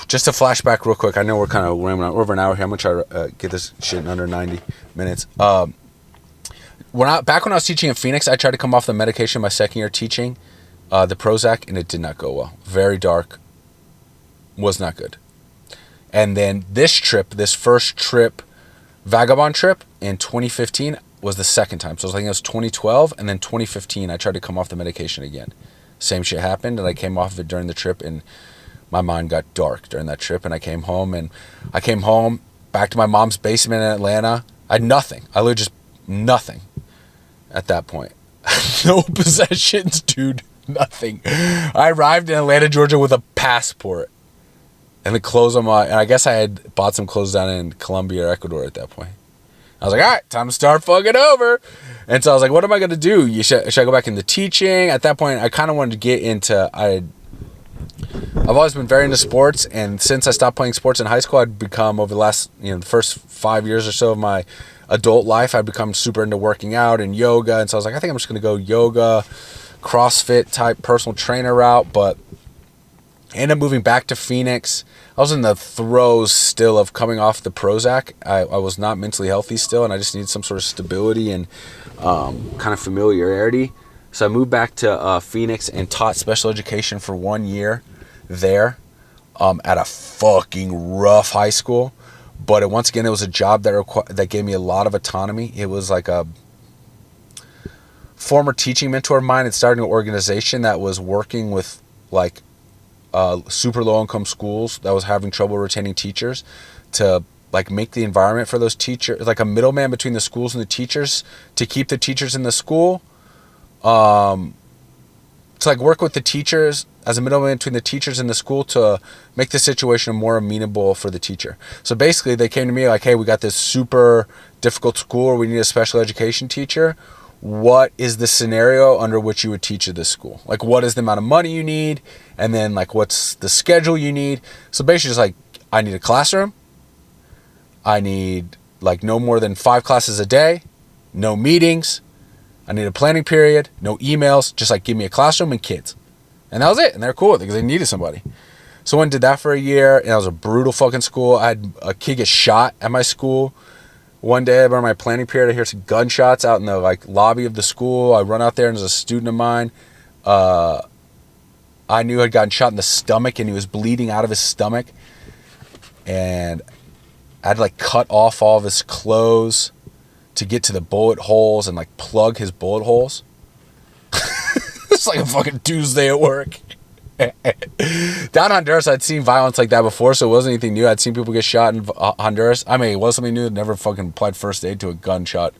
Just to flashback real quick, I know we're kind of rambling on over an hour here. I'm gonna try to get this shit in under 90 minutes. Back when I was teaching in Phoenix, I tried to come off the medication my second year teaching, the Prozac, and it did not go well. Very dark. Was not good. And then this first trip, vagabond trip in 2015 was the second time. So I think it was 2012, and then 2015 I tried to come off the medication again. Same shit happened, and I came off of it during the trip, and my mind got dark during that trip, and I came home back to my mom's basement in Atlanta. I had nothing. I literally just nothing at that point. No possessions, dude. Nothing. I arrived in Atlanta, Georgia with a passport and the clothes on and I guess I had bought some clothes down in Colombia or Ecuador at that point. I was like, all right, time to start fucking over. And so I was like, what am I going to do? Should I go back into teaching? At that point, I kind of wanted to get into, I've always been very into sports, and since I stopped playing sports in high school, I'd become, over the last, the first 5 years or so of my adult life, I'd become super into working out and yoga, and so I was like, I think I'm just going to go yoga, CrossFit type personal trainer route, but I ended up moving back to Phoenix. I was in the throes still of coming off the Prozac. I was not mentally healthy still, and I just needed some sort of stability and kind of familiarity. So I moved back to Phoenix and taught special education for 1 year there at a fucking rough high school. But once again, it was a job that gave me a lot of autonomy. It was like a former teaching mentor of mine had started an organization that was working with like super low income schools that was having trouble retaining teachers to like make the environment for those teachers, like a middleman between the schools and the teachers to keep the teachers in the school. To like work with the teachers as a middleman between the teachers and the school to make the situation more amenable for the teacher. So basically they came to me like, hey, we got this super difficult school, we need a special education teacher. What is the scenario under which you would teach at this school? Like, what is the amount of money you need? And then like, what's the schedule you need? So basically just like, I need a classroom. I need like no more than 5 classes a day, no meetings. I need a planning period, no emails, just like give me a classroom and kids. And that was it. And they're cool with it because they needed somebody. So I went and did that for a year, and that was a brutal fucking school. I had a kid get shot at my school. One day during my planning period, I hear some gunshots out in the like lobby of the school. I run out there, and there's a student of mine I knew had gotten shot in the stomach, and he was bleeding out of his stomach. And I had to like cut off all of his clothes to get to the bullet holes and like plug his bullet holes. It's like a fucking Tuesday at work. Down in Honduras, I'd seen violence like that before, so it wasn't anything new. I'd seen people get shot in Honduras. I mean, it was something new. I'd never fucking applied first aid to a gunshot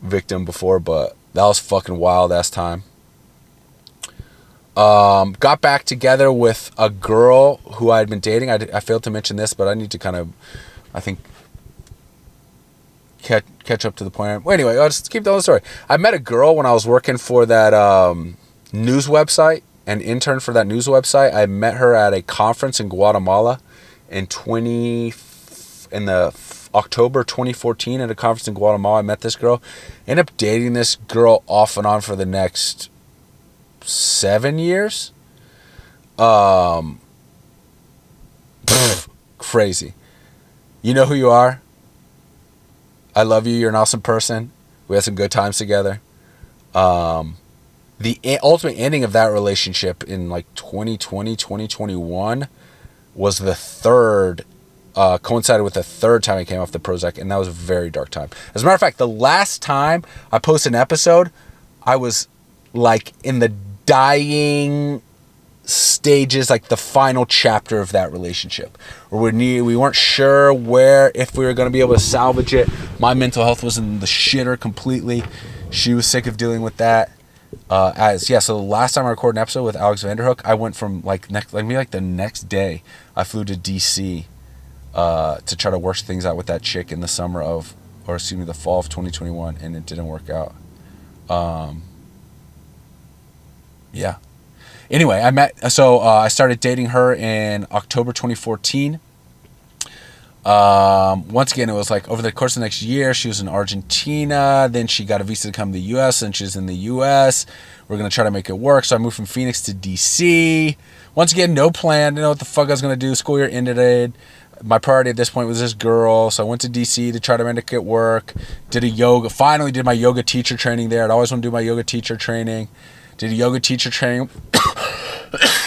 victim before, but that was fucking wild ass time. Got back together with a girl who I had been dating. I failed to mention this, but I need to kind of, I think, catch up to the point. Well, anyway, I'll just keep telling the story. I met a girl when I was working for that news website, an intern for that news website. I met her at a conference in Guatemala in October 2014 at a conference in Guatemala. I met this girl. Ended up dating this girl off and on for the next 7 years. Crazy. You know who you are. I love you. You're an awesome person. We had some good times together. The ultimate ending of that relationship in like 2020, 2021 was the third, coincided with the third time I came off the Prozac, and that was a very dark time. As a matter of fact, the last time I posted an episode, I was like in the dying stages, like the final chapter of that relationship, where we weren't sure if we were going to be able to salvage it. My mental health was in the shitter completely. She was sick of dealing with that. So the last time I recorded an episode with Alex Vanderhook, I went from the next day I flew to DC to try to work things out with that chick in the summer of or excuse me, the fall of 2021, and it didn't work out. Yeah. Anyway, I started dating her in October 2014. Once again, it was like over the course of the next year, she was in Argentina, then she got a visa to come to the U.S., and she's in the U.S. We're going to try to make it work. So I moved from Phoenix to D.C. Once again, no plan. Didn't know what the fuck I was going to do. School year ended. My priority at this point was this girl. So I went to D.C. to try to make it work. Finally did my yoga teacher training there. I'd always want to do my yoga teacher training. Did a yoga teacher training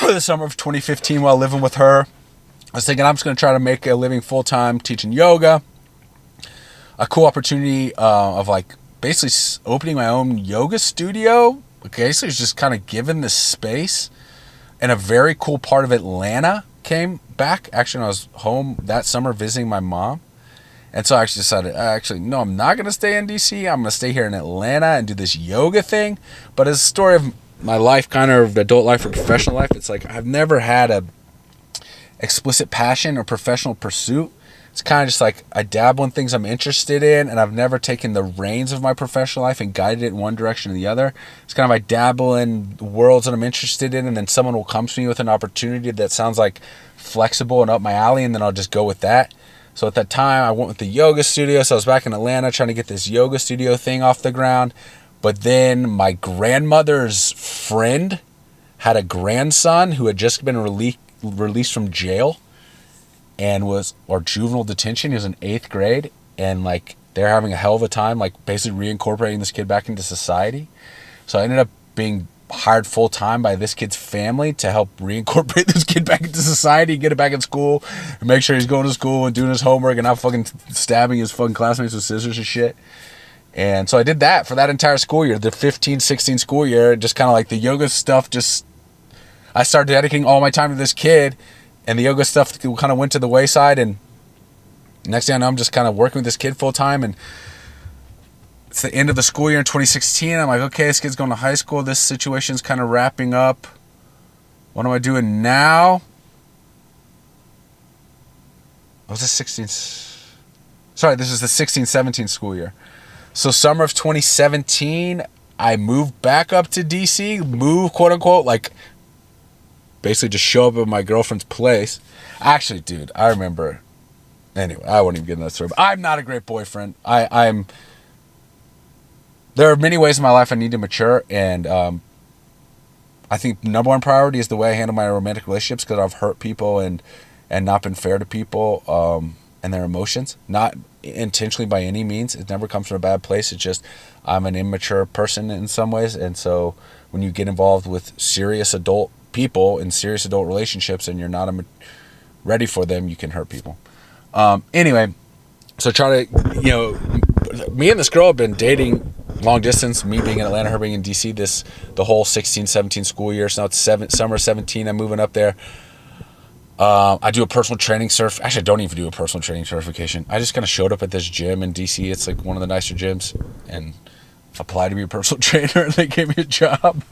the summer of 2015 while living with her. I was thinking I'm just going to try to make a living full-time teaching yoga. A cool opportunity of like basically opening my own yoga studio. Okay, so it's just kind of given this space. And a very cool part of Atlanta came back. Actually, when I was home that summer visiting my mom. And so I actually decided, no, I'm not going to stay in DC. I'm going to stay here in Atlanta and do this yoga thing. But as a story of my life, kind of the adult life or professional life, it's like I've never had a explicit passion or professional pursuit. It's kind of just like I dabble in things I'm interested in, and I've never taken the reins of my professional life and guided it in one direction or the other. It's kind of I dabble in worlds that I'm interested in, and then someone will come to me with an opportunity that sounds like flexible and up my alley, and then I'll just go with that. So at that time, I went with the yoga studio. So I was back in Atlanta trying to get this yoga studio thing off the ground. But then my grandmother's friend had a grandson who had just been released from jail or juvenile detention. He was in 8th grade, and like they're having a hell of a time, like basically reincorporating this kid back into society. So I ended up being hired full time by this kid's family to help reincorporate this kid back into society, get it back in school, and make sure he's going to school and doing his homework and not fucking stabbing his fucking classmates with scissors and shit. And so I did that for that entire school year, the 15-16 school year. Just kind of like the yoga stuff, I started dedicating all my time to this kid, and the yoga stuff kind of went to the wayside. And next thing I know, I'm just kind of working with this kid full time. And it's the end of the school year in 2016. I'm like, okay, this kid's going to high school. This situation's kind of wrapping up. What am I doing now? Was this 16? Sorry, this is the 16-17 school year. So summer of 2017, I moved back up to DC. Move, quote unquote, like basically just show up at my girlfriend's place. Actually, dude, I remember. Anyway, I won't even get into that story. But I'm not a great boyfriend. There are many ways in my life I need to mature, and I think number one priority is the way I handle my romantic relationships, because I've hurt people and not been fair to people and their emotions. Not intentionally by any means. It never comes from a bad place. It's just I'm an immature person in some ways, and so when you get involved with serious adult people in serious adult relationships and you're not ready for them, you can hurt people. Anyway, so try to, me and this girl have been dating long distance, me being in Atlanta, her being in DC, the whole 16-17 school year. So now it's summer 17, I'm moving up there. I do a personal training Actually, I don't even do a personal training certification. I just kind of showed up at this gym in DC. It's like one of the nicer gyms, and applied to be a personal trainer, and they gave me a job.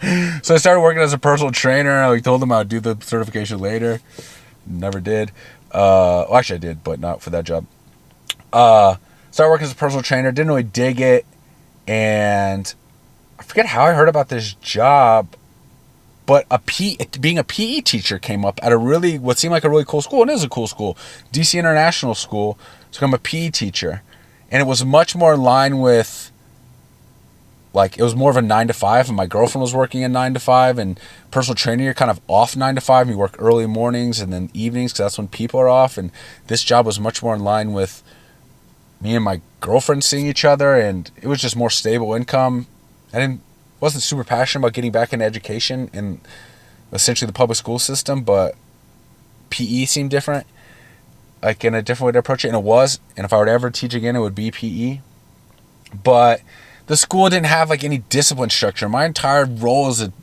So I started working as a personal trainer. I told them I would do the certification later. Never did. Well, actually I did, but not for that job. Started working as a personal trainer. Didn't really dig it. And I forget how I heard about this job, but being a PE teacher came up at what seemed like a really cool school. And it is a cool school, DC International School, to become a PE teacher. And it was much more in line with, like, it was more of a 9 to 5, and my girlfriend was working a 9 to 5, and personal training, you're kind of off 9 to 5, and you work early mornings and then evenings, because that's when people are off. And this job was much more in line with me and my girlfriend seeing each other, and it was just more stable income. I wasn't super passionate about getting back into education in essentially the public school system, but PE seemed different, like in a different way to approach it, and it was. And if I were to ever teach again, it would be PE. But the school didn't have like any discipline structure. My entire role as a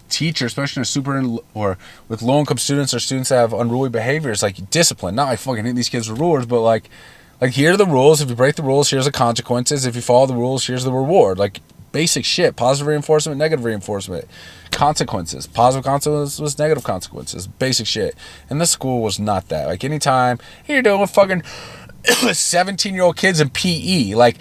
teacher, especially or with low-income students or students that have unruly behaviors, like discipline. Not like fucking hitting these kids with rulers, but like here are the rules. If you break the rules, here's the consequences. If you follow the rules, here's the reward. Like basic shit. Positive reinforcement, negative reinforcement. Consequences. Positive consequences, negative consequences. Basic shit. And this school was not that. Like anytime you're doing fucking 17-year-old kids in PE. Like,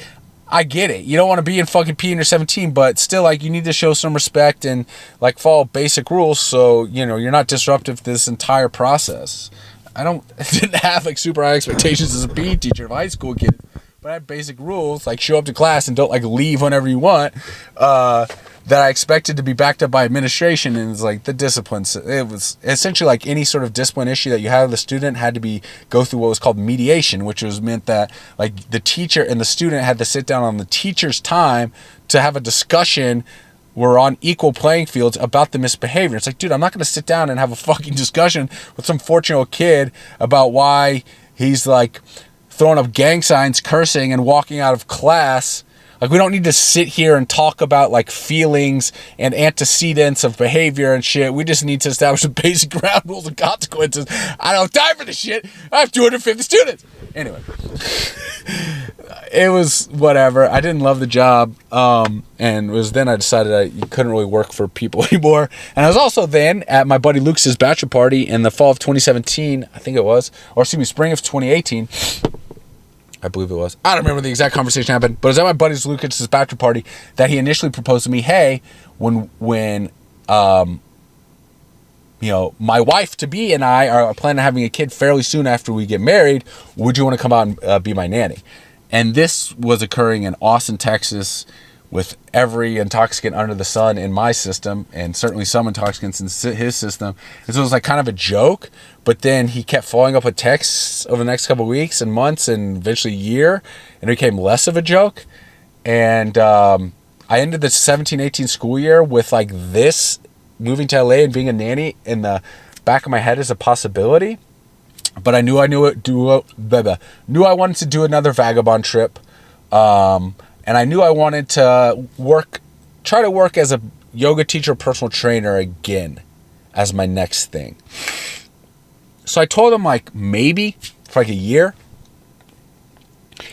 I get it. You don't want to be in fucking PE when you're 17, but still, like, you need to show some respect and, like, follow basic rules so, you know, you're not disruptive to this entire process. I didn't have, like, super high expectations as a PE teacher of a high school kid, but I had basic rules, like, show up to class and don't, like, leave whenever you want, that I expected to be backed up by administration. And it's like the disciplines, it was essentially like any sort of discipline issue that you had with the student had to go through what was called mediation, which was meant that, like, the teacher and the student had to sit down on the teacher's time to have a discussion. We're on equal playing fields about the misbehavior. It's like, dude, I'm not going to sit down and have a fucking discussion with some 14-year-old kid about why he's, like, throwing up gang signs, cursing, and walking out of class. Like, we don't need to sit here and talk about, like, feelings and antecedents of behavior and shit. We just need to establish the basic ground rules and consequences. I don't have time for this shit. I have 250 students. Anyway, it was whatever. I didn't love the job. And it was then I decided you couldn't really work for people anymore. And I was also then at my buddy Lucas's bachelor party in the fall of 2017, I think it was, or excuse me, spring of 2018. I believe it was. I don't remember the exact conversation happened, but it was at my buddy's Lucas's bachelor party that he initially proposed to me, hey, when you know, my wife to be and I are planning on having a kid fairly soon after we get married, would you want to come out and be my nanny? And this was occurring in Austin, Texas, with every intoxicant under the sun in my system, and certainly some intoxicants in his system. And so it was like kind of a joke, but then he kept following up with texts over the next couple of weeks and months and eventually a year, and it became less of a joke. And I ended the 17-18 school year with, like, this, moving to LA and being a nanny in the back of my head as a possibility. But I knew I wanted to do another vagabond trip. And I knew I wanted to try to work as a yoga teacher, personal trainer again as my next thing. So I told him, like, maybe for like a year.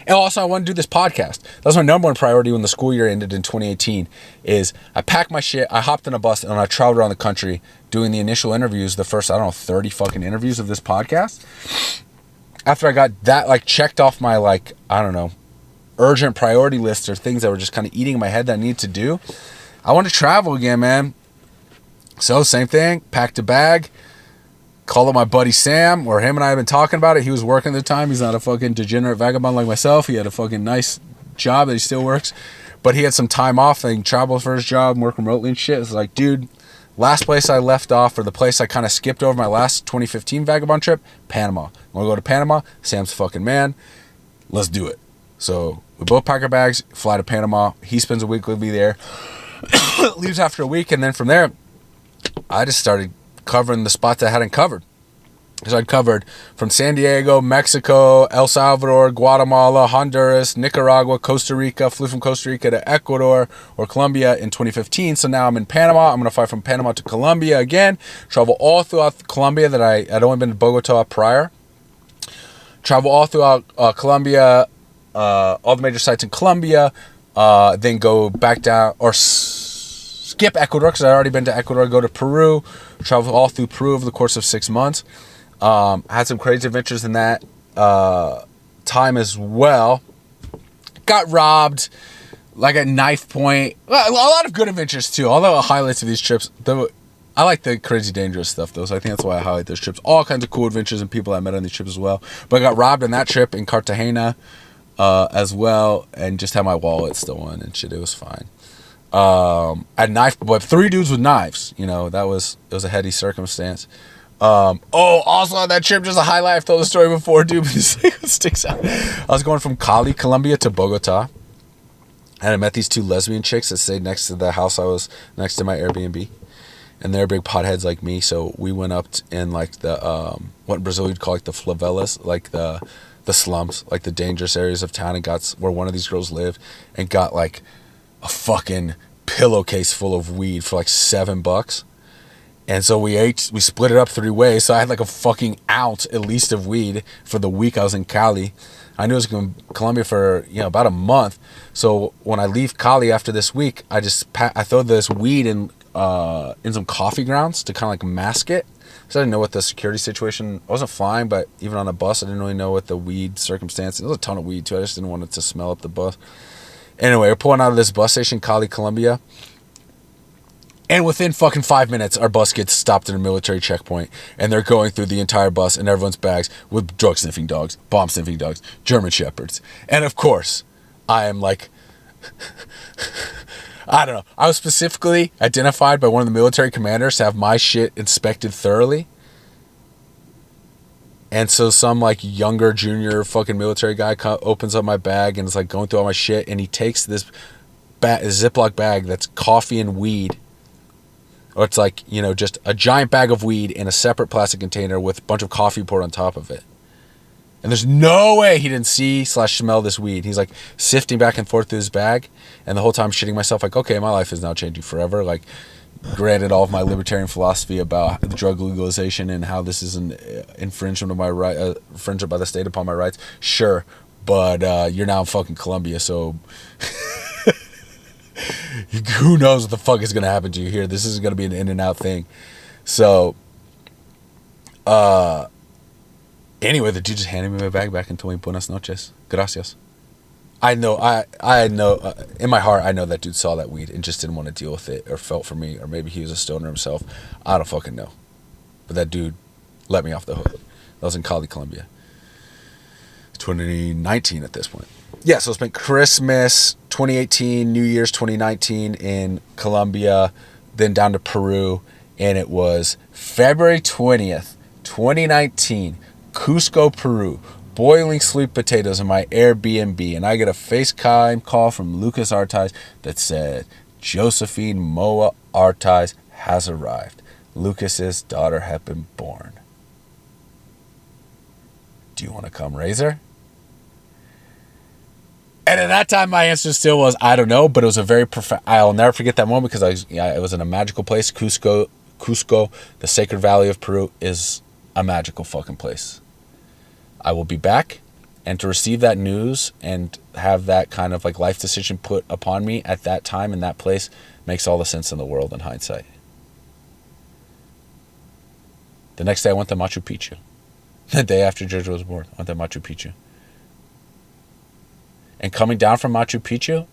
And also I wanted to do this podcast. That was my number one priority when the school year ended in 2018, is I packed my shit, I hopped in a bus, and I traveled around the country doing the initial interviews, the first, 30 fucking interviews of this podcast. After I got that, like, checked off my, like, urgent priority lists or things that were just kind of eating in my head that I needed to do, I want to travel again, man. So same thing, packed a bag, called up my buddy Sam, or him and I had been talking about it. He was working at the time. He's not a fucking degenerate vagabond like myself. He had a fucking nice job that he still works, but he had some time off and he traveled for his job and work remotely and shit. It's like, dude, last place I left off, or the place I kind of skipped over my last 2015 vagabond trip, Panama. Want to go to Panama? Sam's the fucking man. Let's do it. So we both pack our bags, fly to Panama. He spends a week with me there, leaves after a week, and then from there, I just started covering the spots I hadn't covered. So I covered from San Diego, Mexico, El Salvador, Guatemala, Honduras, Nicaragua, Costa Rica. Flew from Costa Rica to Ecuador or Colombia in 2015. So now I'm in Panama. I'm going to fly from Panama to Colombia again. Travel all throughout Colombia that I'd only been to Bogota prior. Travel all throughout Colombia, all the major sites in Colombia. Then go back down, or skip Ecuador because I'd already been to Ecuador. Go to Peru. Travel all through Peru over the course of 6 months. Had some crazy adventures in that time as well. Got robbed, like at knife point. A lot of good adventures too. Although the highlights of these trips, I like the crazy dangerous stuff though, so I think that's why I highlight those trips. All kinds of cool adventures and people I met on these trips as well. But I got robbed on that trip in Cartagena as well, and just had my wallet stolen and shit. It was fine. At knife, but 3 dudes with knives. You know, it was a heady circumstance. Also on that trip, just a highlight. I've told the story before, dude, but it sticks out. I was going from Cali, Colombia to Bogota, and I met these 2 lesbian chicks that stayed next to the house I was next to my Airbnb, and they're big potheads like me. So we went up in like the what in Brazil you'd call like the favelas, like the slums, like the dangerous areas of town, and got where one of these girls lived, and got like a fucking pillowcase full of weed for like $7. And so we split it up 3 ways. So I had like a fucking ounce at least of weed for the week I was in Cali. I knew I was going to Colombia for, about a month. So when I leave Cali after this week, I throw this weed in some coffee grounds to kind of like mask it. So I didn't know what the security situation. I wasn't flying, but even on a bus, I didn't really know what the weed circumstances. There was a ton of weed too. I just didn't want it to smell up the bus. Anyway, we're pulling out of this bus station, Cali, Colombia. And within fucking 5 minutes, our bus gets stopped at a military checkpoint, and they're going through the entire bus and everyone's bags with drug sniffing dogs, bomb sniffing dogs, German shepherds. And of course, I am like, I don't know. I was specifically identified by one of the military commanders to have my shit inspected thoroughly. And so some like younger junior fucking military guy opens up my bag and is like going through all my shit, and he takes this Ziploc bag that's coffee and weed. Or it's like, you know, just a giant bag of weed in a separate plastic container with a bunch of coffee poured on top of it. And there's no way he didn't see/smell this weed. He's like sifting back and forth through his bag. And the whole time shitting myself like, okay, my life is now changing forever. Like, granted all of my libertarian philosophy about drug legalization and how this is an infringement of my right, infringement by the state upon my rights. Sure. But you're now in fucking Colombia, so... Who knows what the fuck is going to happen to you here. This is going to be an in and out thing. So, anyway, the dude just handed me my bag back and told me buenas noches. Gracias. I know, I know, in my heart, I know that dude saw that weed and just didn't want to deal with it or felt for me, or maybe he was a stoner himself. I don't fucking know. But that dude let me off the hook. That was in Cali, Colombia. 2019 at this point. Yeah, so I spent Christmas 2018, New Year's 2019 in Colombia, then down to Peru, and it was February 20th, 2019, Cusco, Peru, boiling sweet potatoes in my Airbnb, and I get a FaceTime call from Lucas Artais that said, Josephine Moa Artais has arrived. Lucas's daughter had been born. Do you want to come raise her? And at that time, my answer still was, I don't know, but it was a very I'll never forget that moment because it was in a magical place. Cusco, the sacred valley of Peru, is a magical fucking place. I will be back, and to receive that news and have that kind of like life decision put upon me at that time in that place makes all the sense in the world in hindsight. The next day, I went to Machu Picchu. The day after Georgia was born, I went to Machu Picchu. And coming down from Machu Picchu,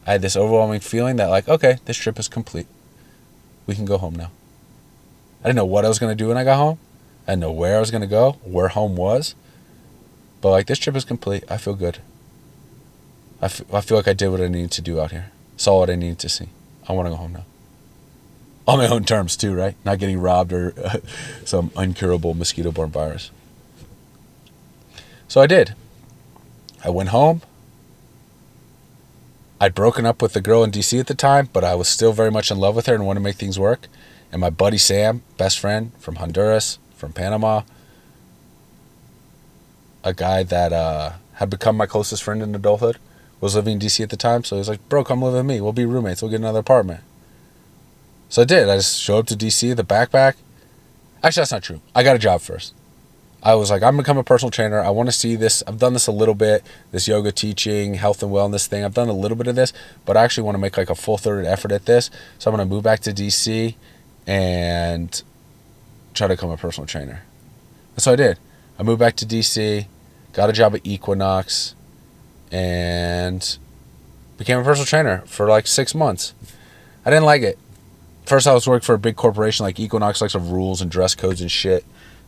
I had this overwhelming feeling that like, okay, this trip is complete. We can go home now. I didn't know what I was going to do when I got home. I didn't know where I was going to go, where home was. But like, this trip is complete. I feel good. I feel like I did what I needed to do out here. Saw what I needed to see. I want to go home now. On my own terms too, right? Not getting robbed or some uncurable mosquito-borne virus. So I did. I went home. I'd broken up with the girl in DC at the time, but I was still very much in love with her and wanted to make things work. And my buddy Sam, best friend from Honduras, from Panama, a guy that had become my closest friend in adulthood, was living in DC at the time. So he was like, bro, come live with me. We'll be roommates. We'll get another apartment. So I did. I just showed up to DC, the backpack. Actually, that's not true. I got a job first. I was like, I'm going to become a personal trainer. I want to see this. I've done this a little bit, this yoga teaching, health and wellness thing. I've done a little bit of this, but I actually want to make like a full-throated effort at this. So I'm going to move back to DC and try to become a personal trainer. And so I did. I moved back to DC, got a job at Equinox, and became a personal trainer for like 6 months. I didn't like it. First, I was working for a big corporation like Equinox, like some rules and dress codes and shit.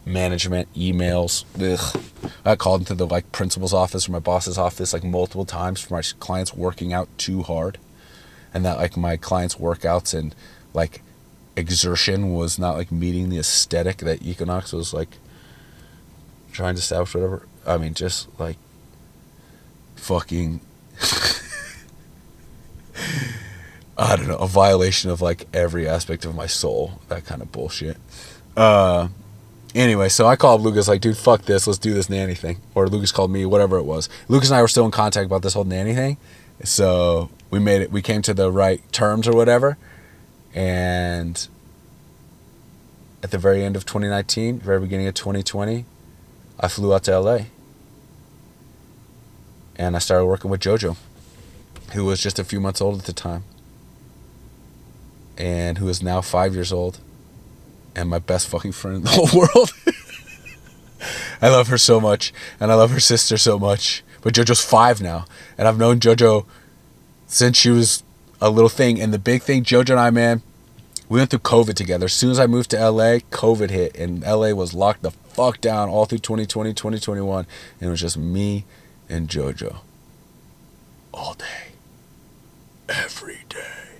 Management, emails. Ugh. I called into the like principal's office or my boss's office like multiple times for my clients working out too hard, and that like my clients' workouts and like exertion was not like meeting the aesthetic that Equinox was like trying to establish. Whatever. I mean, just like fucking I don't know, a violation of like every aspect of my soul. That kind of bullshit. Anyway, so I called Lucas like, dude, fuck this. Let's do this nanny thing. Or Lucas called me, whatever it was. Lucas and I were still in contact about this whole nanny thing. So we made it. We came to the right terms or whatever. And at the very end of 2019, very beginning of 2020, I flew out to LA. And I started working with JoJo, who was just a few months old at the time. And who is now 5 years old. and my best fucking friend in the whole world. I love her so much, and I love her sister so much. But JoJo's 5 now, and I've known JoJo since she was a little thing. And the big thing, JoJo and I, man, we went through COVID together. As soon as I moved to LA, COVID hit, and LA was locked the fuck down all through 2020, 2021, and it was just me and JoJo all day, every day.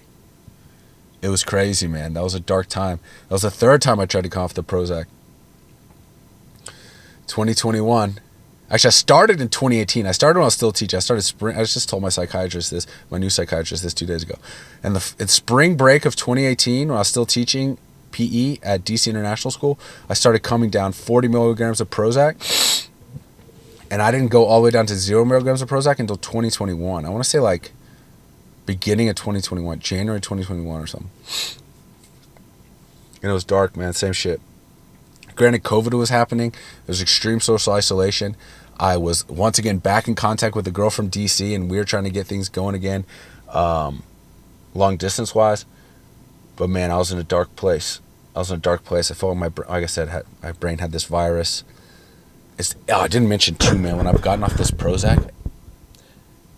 It was crazy, man. That was a dark time. That was the third time I tried to come off the Prozac. 2021. Actually, I started in 2018. I started when I was still teaching. I started spring. I just told my psychiatrist this, my new psychiatrist this 2 days ago. And in spring break of 2018, when I was still teaching PE at DC International School, I started coming down 40 milligrams of Prozac. And I didn't go all the way down to 0 milligrams of Prozac until 2021. I want to say like beginning of 2021, January 2021 or something. And it was dark, man. Same shit. Granted, COVID was happening. There was extreme social isolation. I was once again back in contact with a girl from DC, and we were trying to get things going again, long distance wise. But man, I was in a dark place. I felt like like I said, my brain had this virus. I didn't mention too, man, when I've gotten off this Prozac,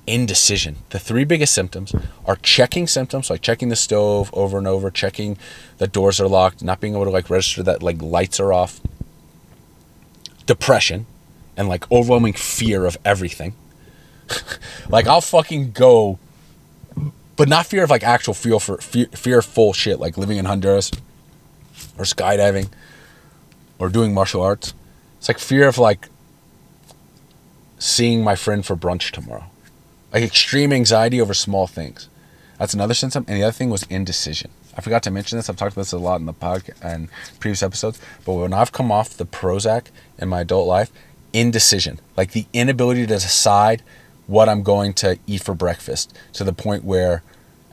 indecision. The 3 biggest symptoms are checking symptoms, like checking the stove over and over, checking the doors are locked, not being able to like register that like lights are off, depression, and like overwhelming fear of everything. Like I'll fucking go, but not fear of like actual fearful shit, like living in Honduras or skydiving or doing martial arts. It's like fear of like seeing my friend for brunch tomorrow. Like extreme anxiety over small things. That's another symptom. And the other thing was indecision. I forgot to mention this. I've talked about this a lot in the podcast and previous episodes. But when I've come off the Prozac in my adult life, indecision. Like the inability to decide what I'm going to eat for breakfast, to the point where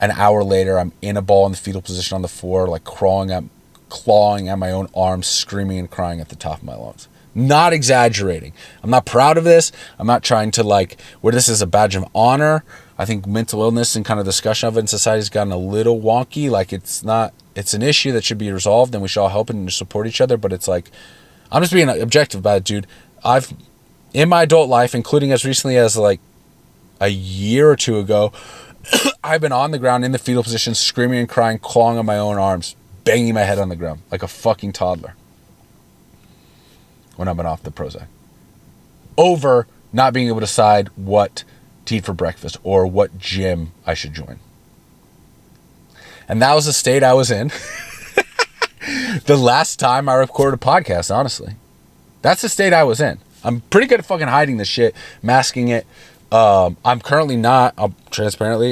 an hour later I'm in a ball in the fetal position on the floor, like clawing at my own arms, screaming and crying at the top of my lungs. Not exaggerating. I'm not proud of this. I'm not trying to like wear this as a badge of honor. I think mental illness and kind of discussion of it in society has gotten a little wonky. Like it's an issue that should be resolved, and we should all help and support each other. But it's like, I'm just being objective about it, dude. I've, in my adult life, including as recently as like a year or 2 ago, I've been on the ground in the fetal position, screaming and crying, clawing on my own arms, banging my head on the ground like a fucking toddler when I've been off the Prozac, over not being able to decide what to eat for breakfast or what gym I should join. And that was the state I was in the last time I recorded a podcast, honestly. That's the state I was in. I'm pretty good at fucking hiding this shit, masking it. I'm currently not. I'll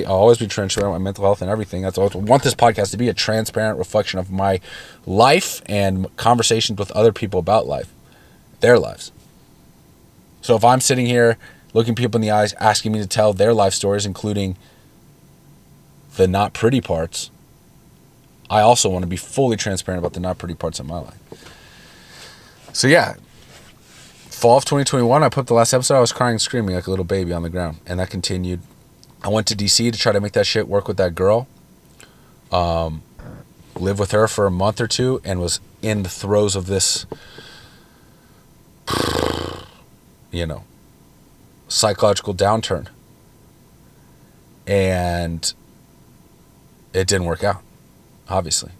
always be transparent with my mental health and everything. That's what I want this podcast to be, a transparent reflection of my life and conversations with other people about life. Their lives. So if I'm sitting here looking people in the eyes, asking me to tell their life stories, including the not pretty parts, I also want to be fully transparent about the not pretty parts of my life. So yeah, fall of 2021, I put up the last episode, I was crying and screaming like a little baby on the ground, and that continued. I went to DC to try to make that shit work with that girl. Lived with her for a month or 2 and was in the throes of this, psychological downturn. And it didn't work out, obviously.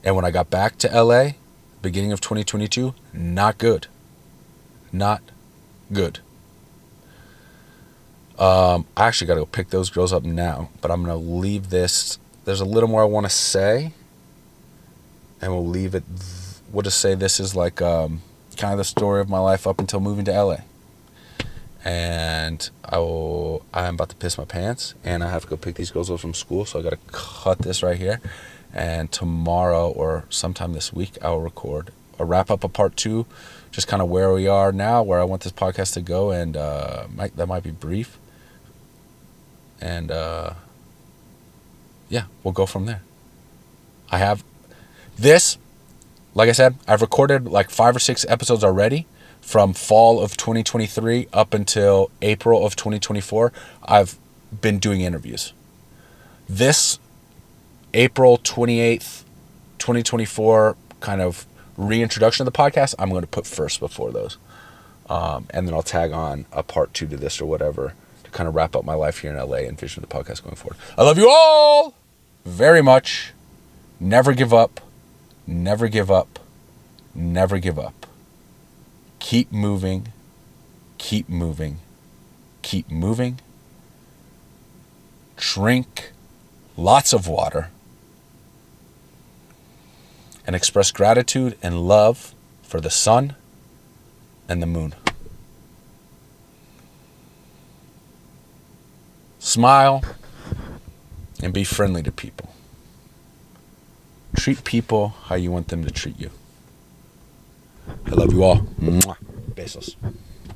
And when I got back to LA, beginning of 2022, not good. Not good. I actually got to go pick those girls up now, but I'm going to leave this. There's a little more I want to say, and we'll leave it. We'll just say this is like kind of the story of my life up until moving to LA. And I'm about to piss my pants, and I have to go pick these girls up from school, so I got to cut this right here. And tomorrow or sometime this week, I will record a wrap up of part 2, just kind of where we are now, where I want this podcast to go, and that might be brief. And yeah, we'll go from there. I have this, like I said, I've recorded like 5 or 6 episodes already. From fall of 2023 up until April of 2024, I've been doing interviews. This April 28th, 2024 kind of reintroduction of the podcast, I'm going to put first before those. And then I'll tag on a part 2 to this or whatever to kind of wrap up my life here in LA and vision of the podcast going forward. I love you all very much. Never give up. Never give up. Never give up. Keep moving. Keep moving. Keep moving. Drink lots of water. And express gratitude and love for the sun and the moon. Smile and be friendly to people. Treat people how you want them to treat you. I love you all. Mwah. Besos.